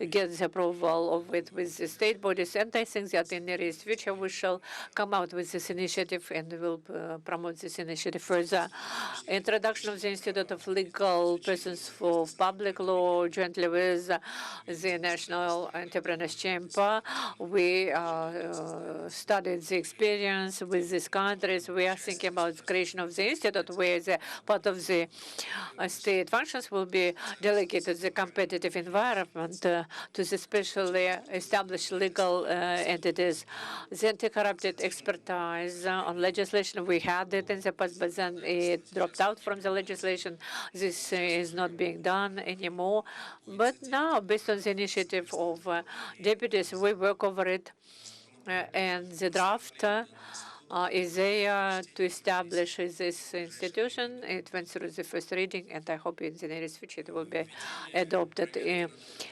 Speaker 1: get the approval of it with the state bodies. And I think that in the nearest future, we shall come out with this initiative and will promote this initiative further. Introduction of the Institute of Legal Persons for Public Law, jointly with the National Entrepreneurs Chamber. We studied the experience with these countries. We are thinking about the creation of the institute where the part of the state functions will be delegated to the competitive environment to the specially established legal entities. The anti-corrupted expertise on legislation, we had it in the past, but then it dropped out from the legislation. This is not being done anymore. But now, based on the initiative of deputies, we work over it, and the draft is there to establish this institution. It went through the first reading, and I hope in the nearest future it will be adopted.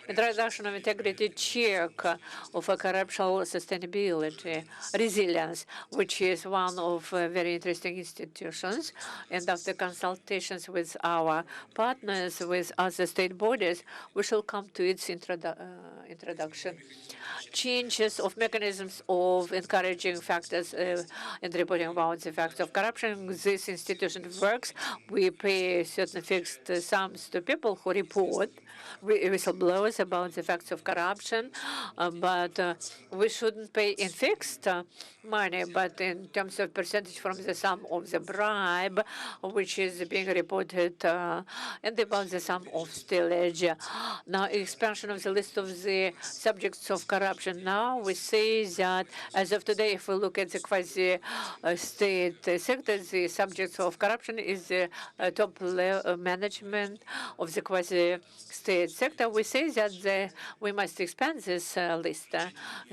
Speaker 1: Introduction of integrity check of a corruption sustainability resilience, which is one of very interesting institutions. And after consultations with our partners, with other state bodies, we shall come to its introduction. Changes of mechanisms of encouraging factors and reporting about the facts of corruption. This institution works. We pay certain fixed sums to people who report whistleblowers about the facts of corruption, but we shouldn't pay in fixed money, but in terms of percentage from the sum of the bribe, which is being reported, and about the sum of stillage. Now, expansion of the list of the subjects of corruption. Now, we say that as of today, if we look at the quasi-state sector, the subjects of corruption is the top management of the quasi-state sector. We say that we must expand this list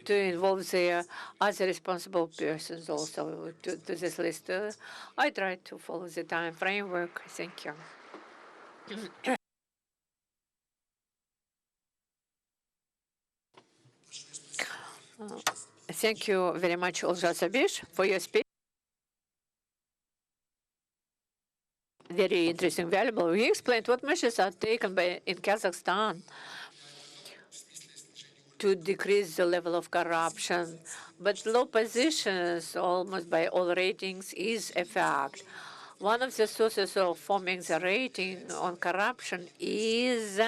Speaker 1: to involve the other responsible persons also to this list. I try to follow the time framework. Thank you. Thank you very much, Olga Sabish, for your speech. Very interesting, valuable. You explained what measures are taken in Kazakhstan to decrease the level of corruption. But low positions, almost by all ratings, is a fact. One of the sources of forming the rating on corruption is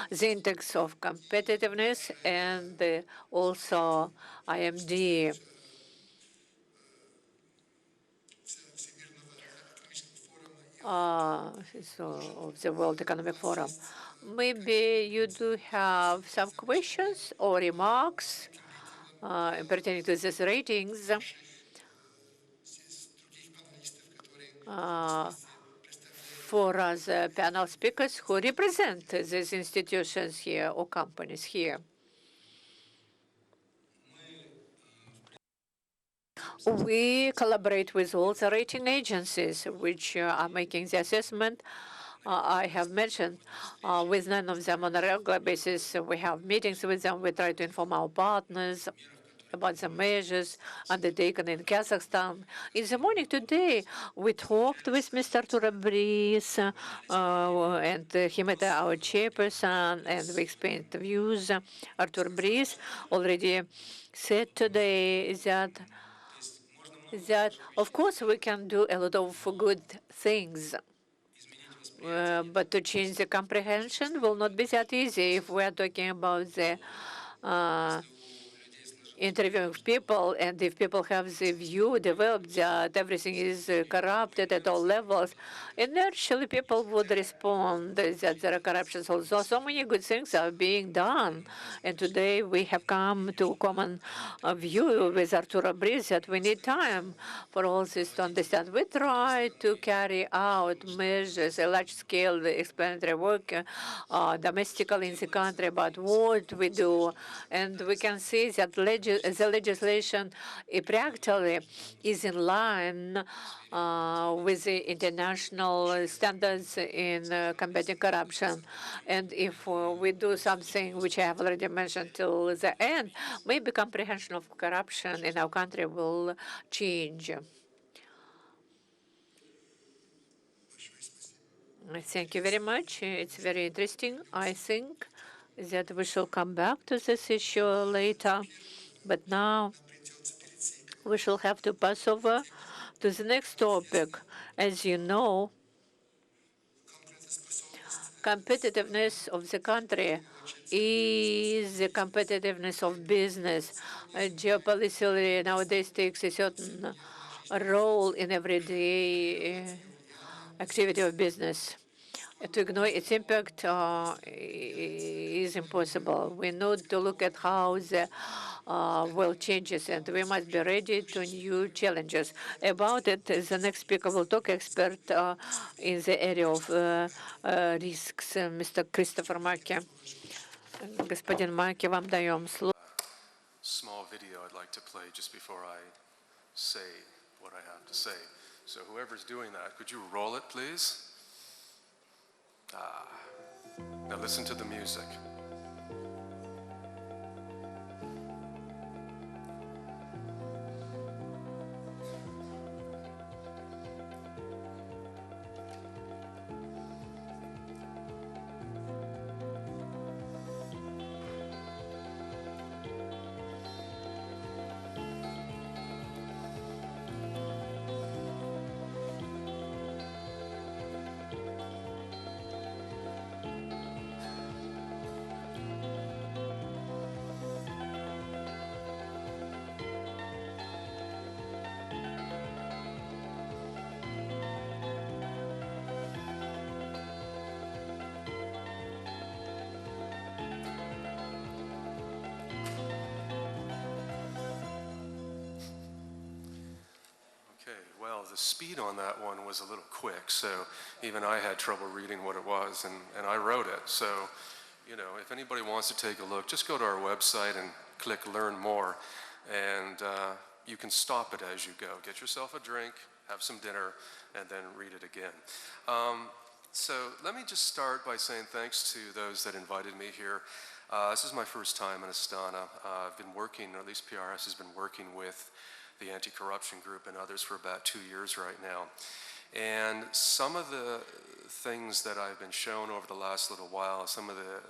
Speaker 1: the index of competitiveness and also IMD. Of the World Economic Forum. Maybe you do have some questions or remarks pertaining to these ratings. for us panel speakers who represent these institutions here or companies here. We collaborate with all the rating agencies which are making the assessment. I have mentioned with none of them on a regular basis. We have meetings with them. We try to inform our partners about the measures undertaken in Kazakhstan. In the morning today, we talked with Mr. Arturo Bris, and he met our chairperson, and we explained the views. Arturo Bris already said today that of course we can do a lot of good things, but to change the comprehension will not be that easy if we are talking about the interviewing people, and if people have the view developed that everything is corrupted at all levels, inertially people would respond that there are corruptions. Also, so many good things are being done, and today we have come to a common view with Arturo Bris that we need time for all this to understand. We try to carry out measures, a large-scale explanatory work domestically in the country about what we do, and we can see that the legislation practically is in line with the international standards in combating corruption. And if we do something which I have already mentioned till the end, maybe comprehension of corruption in our country will change. Thank you very much. It's very interesting. I think that we shall come back to this issue later. But now we shall have to pass over to the next topic. As you know, competitiveness of the country is the competitiveness of business. Geopolitically nowadays takes a certain role in everyday activity of business. To ignore its impact is impossible. We need to look at how the world changes, and we must be ready to new challenges. About it, the next speaker will talk, expert in the area of risks, Mr. Christopher Маки. Господин Маки, вам даем слово.
Speaker 4: Small video I'd like to play just before I say what I have to say. So whoever's doing that, could you roll it, please? Now listen to the music. Well, the speed on that one was a little quick, so even I had trouble reading what it was, and I wrote it. So, you know, if anybody wants to take a look, just go to our website and click Learn More, and you can stop it as you go. Get yourself a drink, have some dinner, and then read it again. So let me just start by saying thanks to those that invited me here. This is my first time in Astana. I've been working, or at least PRS has been working with the anti-corruption group and others for about 2 years right now. And some of the things that I've been shown over the last little while, some of the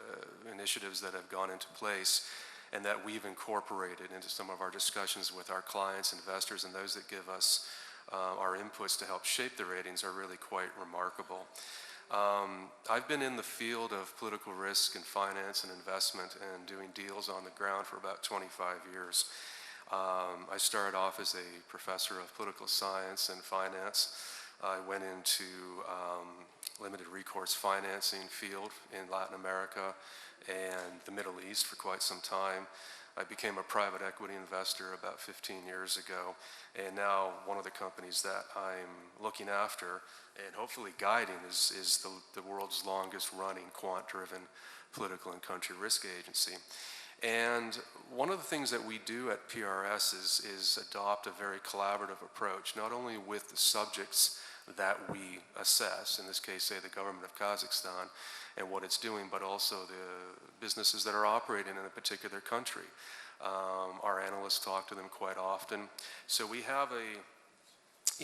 Speaker 4: initiatives that have gone into place and that we've incorporated into some of our discussions with our clients, investors, and those that give us our inputs to help shape the ratings are really quite remarkable. I've been in the field of political risk and finance and investment and doing deals on the ground for about 25 years. I started off as a professor of political science and finance. I went into limited recourse financing field in Latin America and the Middle East for quite some time. I became a private equity investor about 15 years ago, and now one of the companies that I'm looking after and hopefully guiding is the world's longest running quant-driven political and country risk agency. And one of the things that we do at PRS is adopt a very collaborative approach, not only with the subjects that we assess, in this case, say, the government of Kazakhstan and what it's doing, but also the businesses that are operating in a particular country. Our analysts talk to them quite often. So we have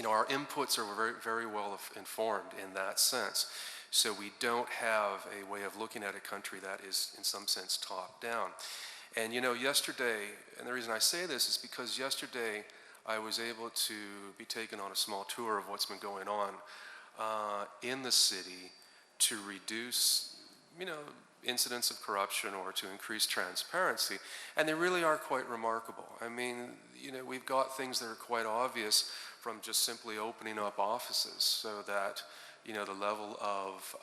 Speaker 4: our inputs are very, very well informed in that sense. So we don't have a way of looking at a country that is, in some sense, top-down. And yesterday, and the reason I say this is because yesterday I was able to be taken on a small tour of what's been going on in the city to reduce, incidents of corruption or to increase transparency. And they really are quite remarkable. I mean, we've got things that are quite obvious from just simply opening up offices so that, the level of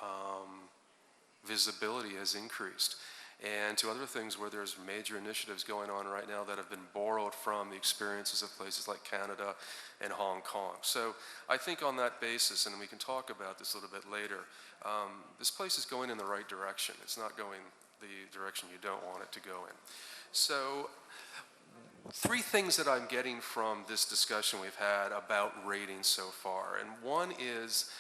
Speaker 4: visibility has increased. And to other things where there's major initiatives going on right now that have been borrowed from the experiences of places like Canada and Hong Kong. So I think on that basis, and we can talk about this a little bit later, this place is going in the right direction. It's not going the direction you don't want it to go in. So 3 things that I'm getting from this discussion we've had about ratings so far. And one is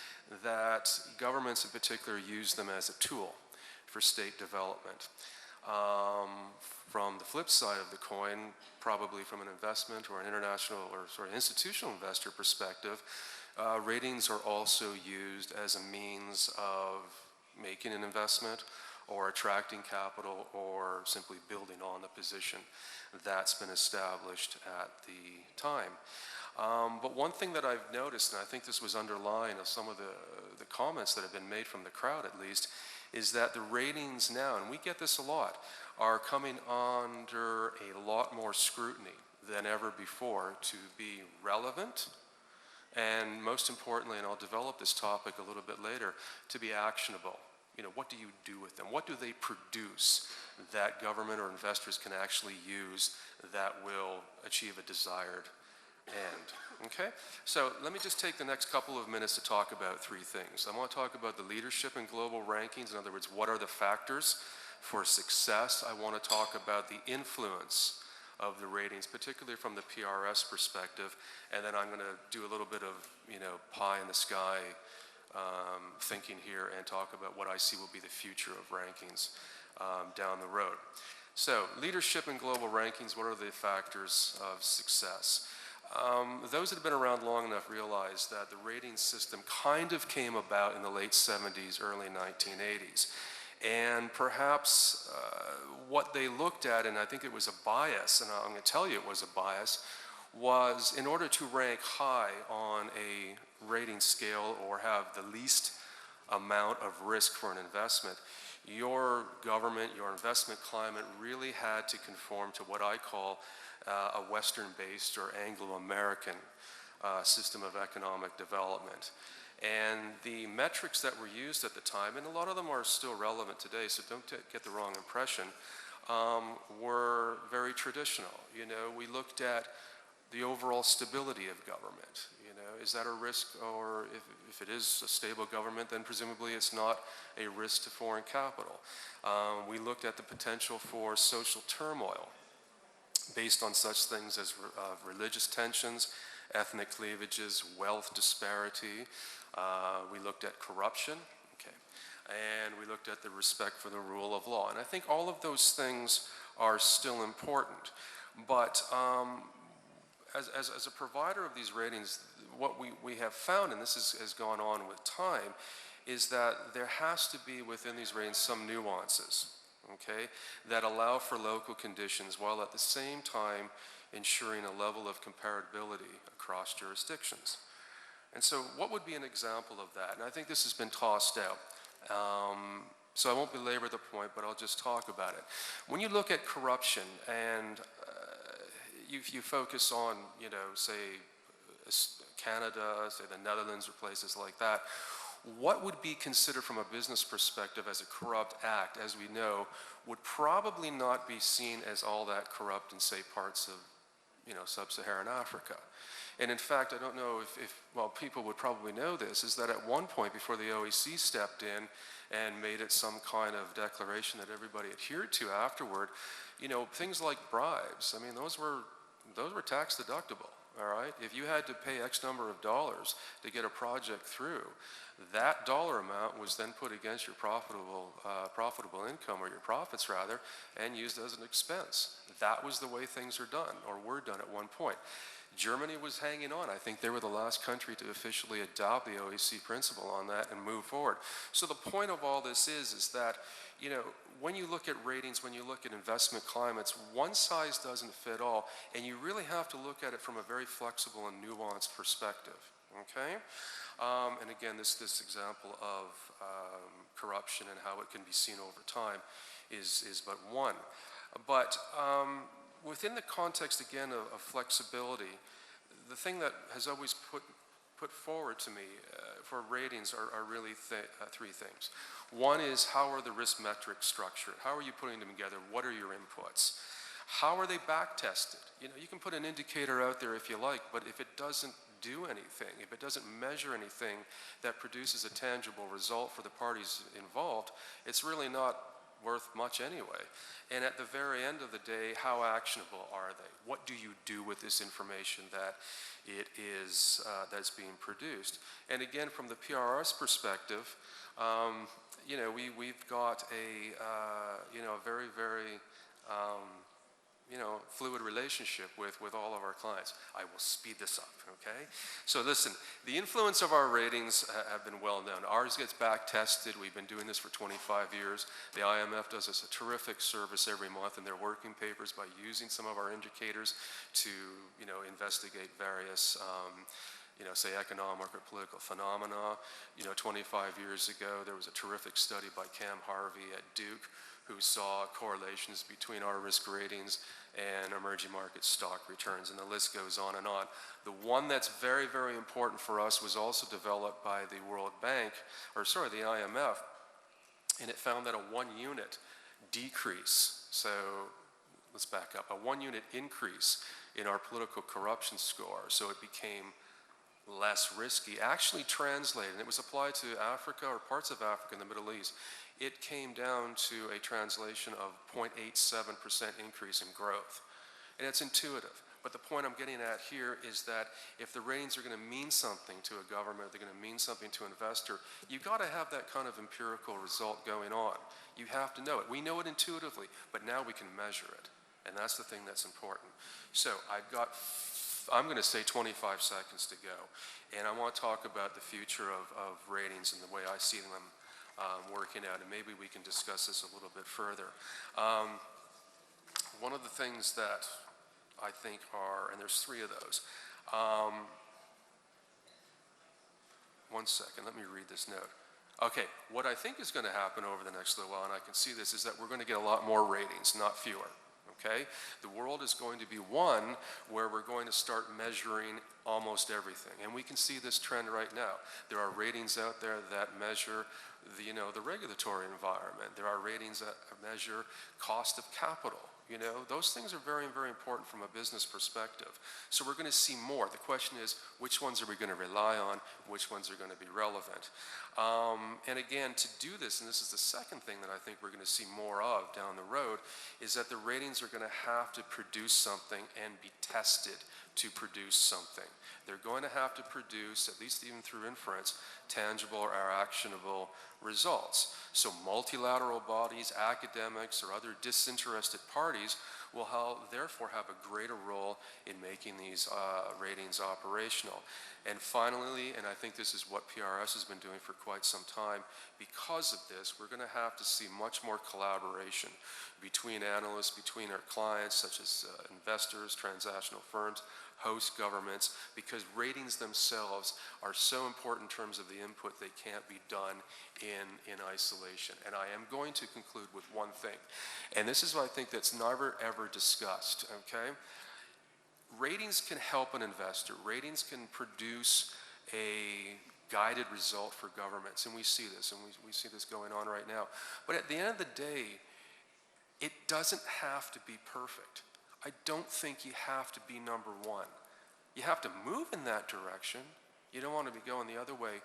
Speaker 4: that governments in particular use them as a tool for state development. From the flip side of the coin, probably from an investment or an international or sort of institutional investor perspective, ratings are also used as a means of making an investment or attracting capital or simply building on the position that's been established at the time. But one thing that I've noticed, and I think this was underlying of some of the comments that have been made from the crowd at least, is that the ratings now, and we get this a lot, are coming under a lot more scrutiny than ever before to be relevant, and most importantly, and I'll develop this topic a little bit later, to be actionable. What do you do with them? What do they produce that government or investors can actually use that will achieve a desired end? Okay? So let me just take the next couple of minutes to talk about 3 things. I want to talk about the leadership in global rankings. In other words, what are the factors for success? I want to talk about the influence of the ratings, particularly from the PRS perspective. And then I'm going to do a little bit of, pie in the sky thinking here and talk about what I see will be the future of rankings down the road. So leadership in global rankings, what are the factors of success? Those that have been around long enough realize that the rating system kind of came about in the late 70s, early 1980s. And perhaps what they looked at, and I think it was a bias, and I'm going to tell you it was a bias, was in order to rank high on a rating scale or have the least amount of risk for an investment, your government, your investment climate really had to conform to what I call a Western-based or Anglo-American system of economic development. And the metrics that were used at the time, and a lot of them are still relevant today, so don't get the wrong impression, were very traditional. We looked at the overall stability of government. Is that a risk, or if it is a stable government, then presumably it's not a risk to foreign capital. We looked at the potential for social turmoil based on such things as religious tensions, ethnic cleavages, wealth disparity. We looked at corruption, and we looked at the respect for the rule of law. And I think all of those things are still important. But as a provider of these ratings, what we have found, and this has gone on with time, is that there has to be within these ratings some nuances, that allow for local conditions while at the same time ensuring a level of comparability across jurisdictions. And so what would be an example of that? And I think this has been tossed out. So I won't belabor the point, but I'll just talk about it. When you look at corruption and you focus on, say, Canada, say the Netherlands or places like that, what would be considered from a business perspective as a corrupt act, as we know, would probably not be seen as all that corrupt in, say, parts of, sub-Saharan Africa. And in fact, I don't know well, people would probably know this, is that at one point before the OEC stepped in and made it some kind of declaration that everybody adhered to afterward, things like bribes, I mean, those were tax deductible, all right? If you had to pay X number of dollars to get a project through, that dollar amount was then put against your profitable income, or your profits rather, and used as an expense. That was the way things are done, or were done at one point. Germany was hanging on. I think they were the last country to officially adopt the OEC principle on that and move forward. So the point of all this is that, when you look at ratings, when you look at investment climates, one size doesn't fit all, and you really have to look at it from a very flexible and nuanced perspective, okay? And again, this example of corruption and how it can be seen over time is but one. But within the context, again, of flexibility, the thing that has always put forward to me for ratings are really three things. One is, how are the risk metrics structured? How are you putting them together? What are your inputs? How are they back tested? You can put an indicator out there if you like, but if it doesn't do anything, if it doesn't measure anything that produces a tangible result for the parties involved, it's really not worth much anyway. And at the very end of the day, how actionable are they? What do you do with this information that that's being produced? And again, from the PRS perspective, we've got a very, very fluid relationship with all of our clients. I will speed this up, okay? So listen, the influence of our ratings have been well known. Ours gets back tested. We've been doing this for 25 years. The IMF does us a terrific service every month in their working papers by using some of our indicators to, investigate various say economic or political phenomena. 25 years ago, there was a terrific study by Cam Harvey at Duke who saw correlations between our risk ratings and emerging market stock returns, and the list goes on and on. The one that's very, very important for us was also developed by the World Bank, the IMF, and it found that a 1 unit decrease, so let's back up, a 1 unit increase in our political corruption score, so it became less risky, actually translated, and it was applied to Africa or parts of Africa and the Middle East. It came down to a translation of 0.87% increase in growth. And it's intuitive. But the point I'm getting at here is that if the ratings are going to mean something to a government, they're going to mean something to an investor, you've got to have that kind of empirical result going on. You have to know it. We know it intuitively, but now we can measure it. And that's the thing that's important. So I'm going to say 25 seconds to go. And I want to talk about the future of ratings and the way I see them working out, and maybe we can discuss this a little bit further. One of the things that I think and there's three of those. One second, let me read this note. Okay, what I think is going to happen over the next little while, and I can see this, is that we're going to get a lot more ratings, not fewer. Okay? The world is going to be one where we're going to start measuring almost everything. And we can see this trend right now. There are ratings out there that measure the regulatory environment. There are ratings that measure cost of capital. Those things are very, very important from a business perspective. So we're going to see more. The question is, which ones are we going to rely on? Which ones are going to be relevant? And again, to do this, and this is the second thing that I think we're going to see more of down the road, is that the ratings are going to have to produce something and be tested to produce something. They're going to have to produce, at least even through inference, tangible or actionable results. So multilateral bodies, academics, or other disinterested parties will therefore have a greater role in making these ratings operational. And finally, and I think this is what PRS has been doing for quite some time, because of this, we're going to have to see much more collaboration between analysts, between our clients, such as investors, transactional firms, host governments, because ratings themselves are so important in terms of the input, they can't be done in isolation. And I am going to conclude with one thing, and this is what I think that's never ever discussed, okay? Ratings can help an investor. Ratings can produce a guided result for governments. And we see this, and we see this going on right now. But at the end of the day, it doesn't have to be perfect. I don't think you have to be number one. You have to move in that direction. You don't want to be going the other way.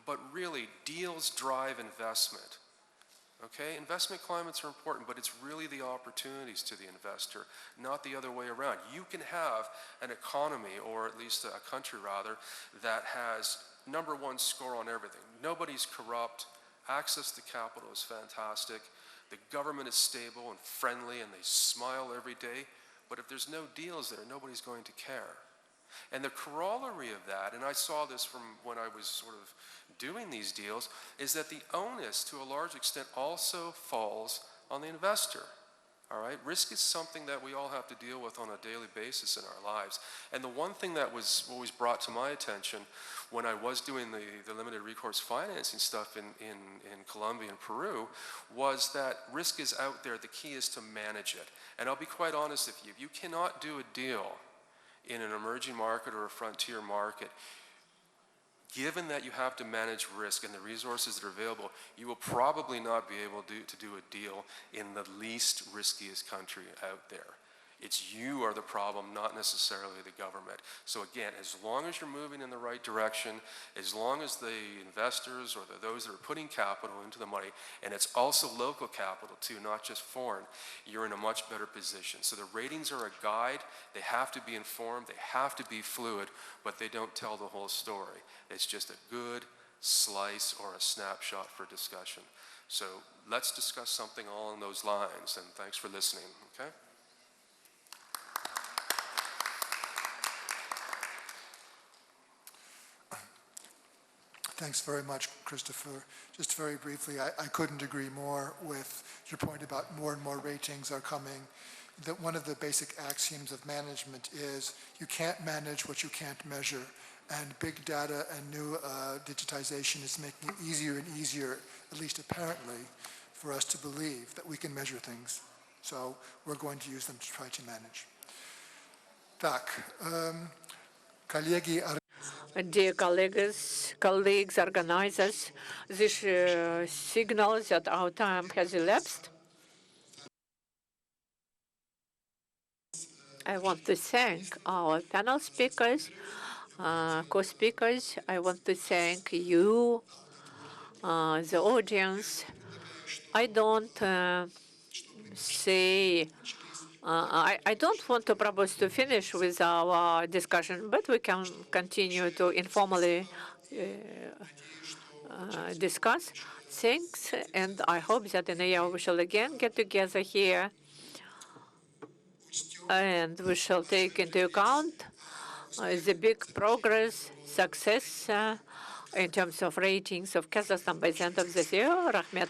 Speaker 4: But really, deals drive investment. Okay, investment climates are important, but it's really the opportunities to the investor, not the other way around. You can have an economy, or at least a country rather, that has number one score on everything. Nobody's corrupt, access to capital is fantastic, the government is stable and friendly and they smile every day, but if there's no deals there, nobody's going to care. And the corollary of that, and I saw this from when I was sort of doing these deals, is that the onus to a large extent also falls on the investor. All right, risk is something that we all have to deal with on a daily basis in our lives. And the one thing that was always brought to my attention when I was doing the limited recourse financing stuff in Colombia and Peru was that risk is out there. The key is to manage it. And I'll be quite honest with you, you cannot do a deal in an emerging market or a frontier market, given that you have to manage risk and the resources that are available, you will probably not be able to do a deal in the least riskiest country out there. It's you are the problem, not necessarily the government. So again, as long as you're moving in the right direction, as long as the investors or those that are putting capital into the money, and it's also local capital too, not just foreign, you're in a much better position. So the ratings are a guide. They have to be informed. They have to be fluid, but they don't tell the whole story. It's just a good slice or a snapshot for discussion. So let's discuss something along those lines, and thanks for listening, okay?
Speaker 3: Thanks very much, Christopher. Just very briefly, I couldn't agree more with your point about more and more ratings are coming. That one of the basic axioms of management is you can't manage what you can't measure. And big data and new digitization is making it easier and easier, at least apparently, for us to believe that we can measure things. So we're going to use them to try to manage. Tak, коллеги,
Speaker 1: Dear colleagues, organizers, this signals that our time has elapsed. I want to thank our panel speakers, co-speakers. I want to thank you, the audience. I don't say I don't want to propose to finish with our discussion, but we can continue to informally discuss. Thanks, and I hope that in a year we shall again get together here, and we shall take into account the big progress, success in terms of ratings of Kazakhstan by the end of this year. Rahmet.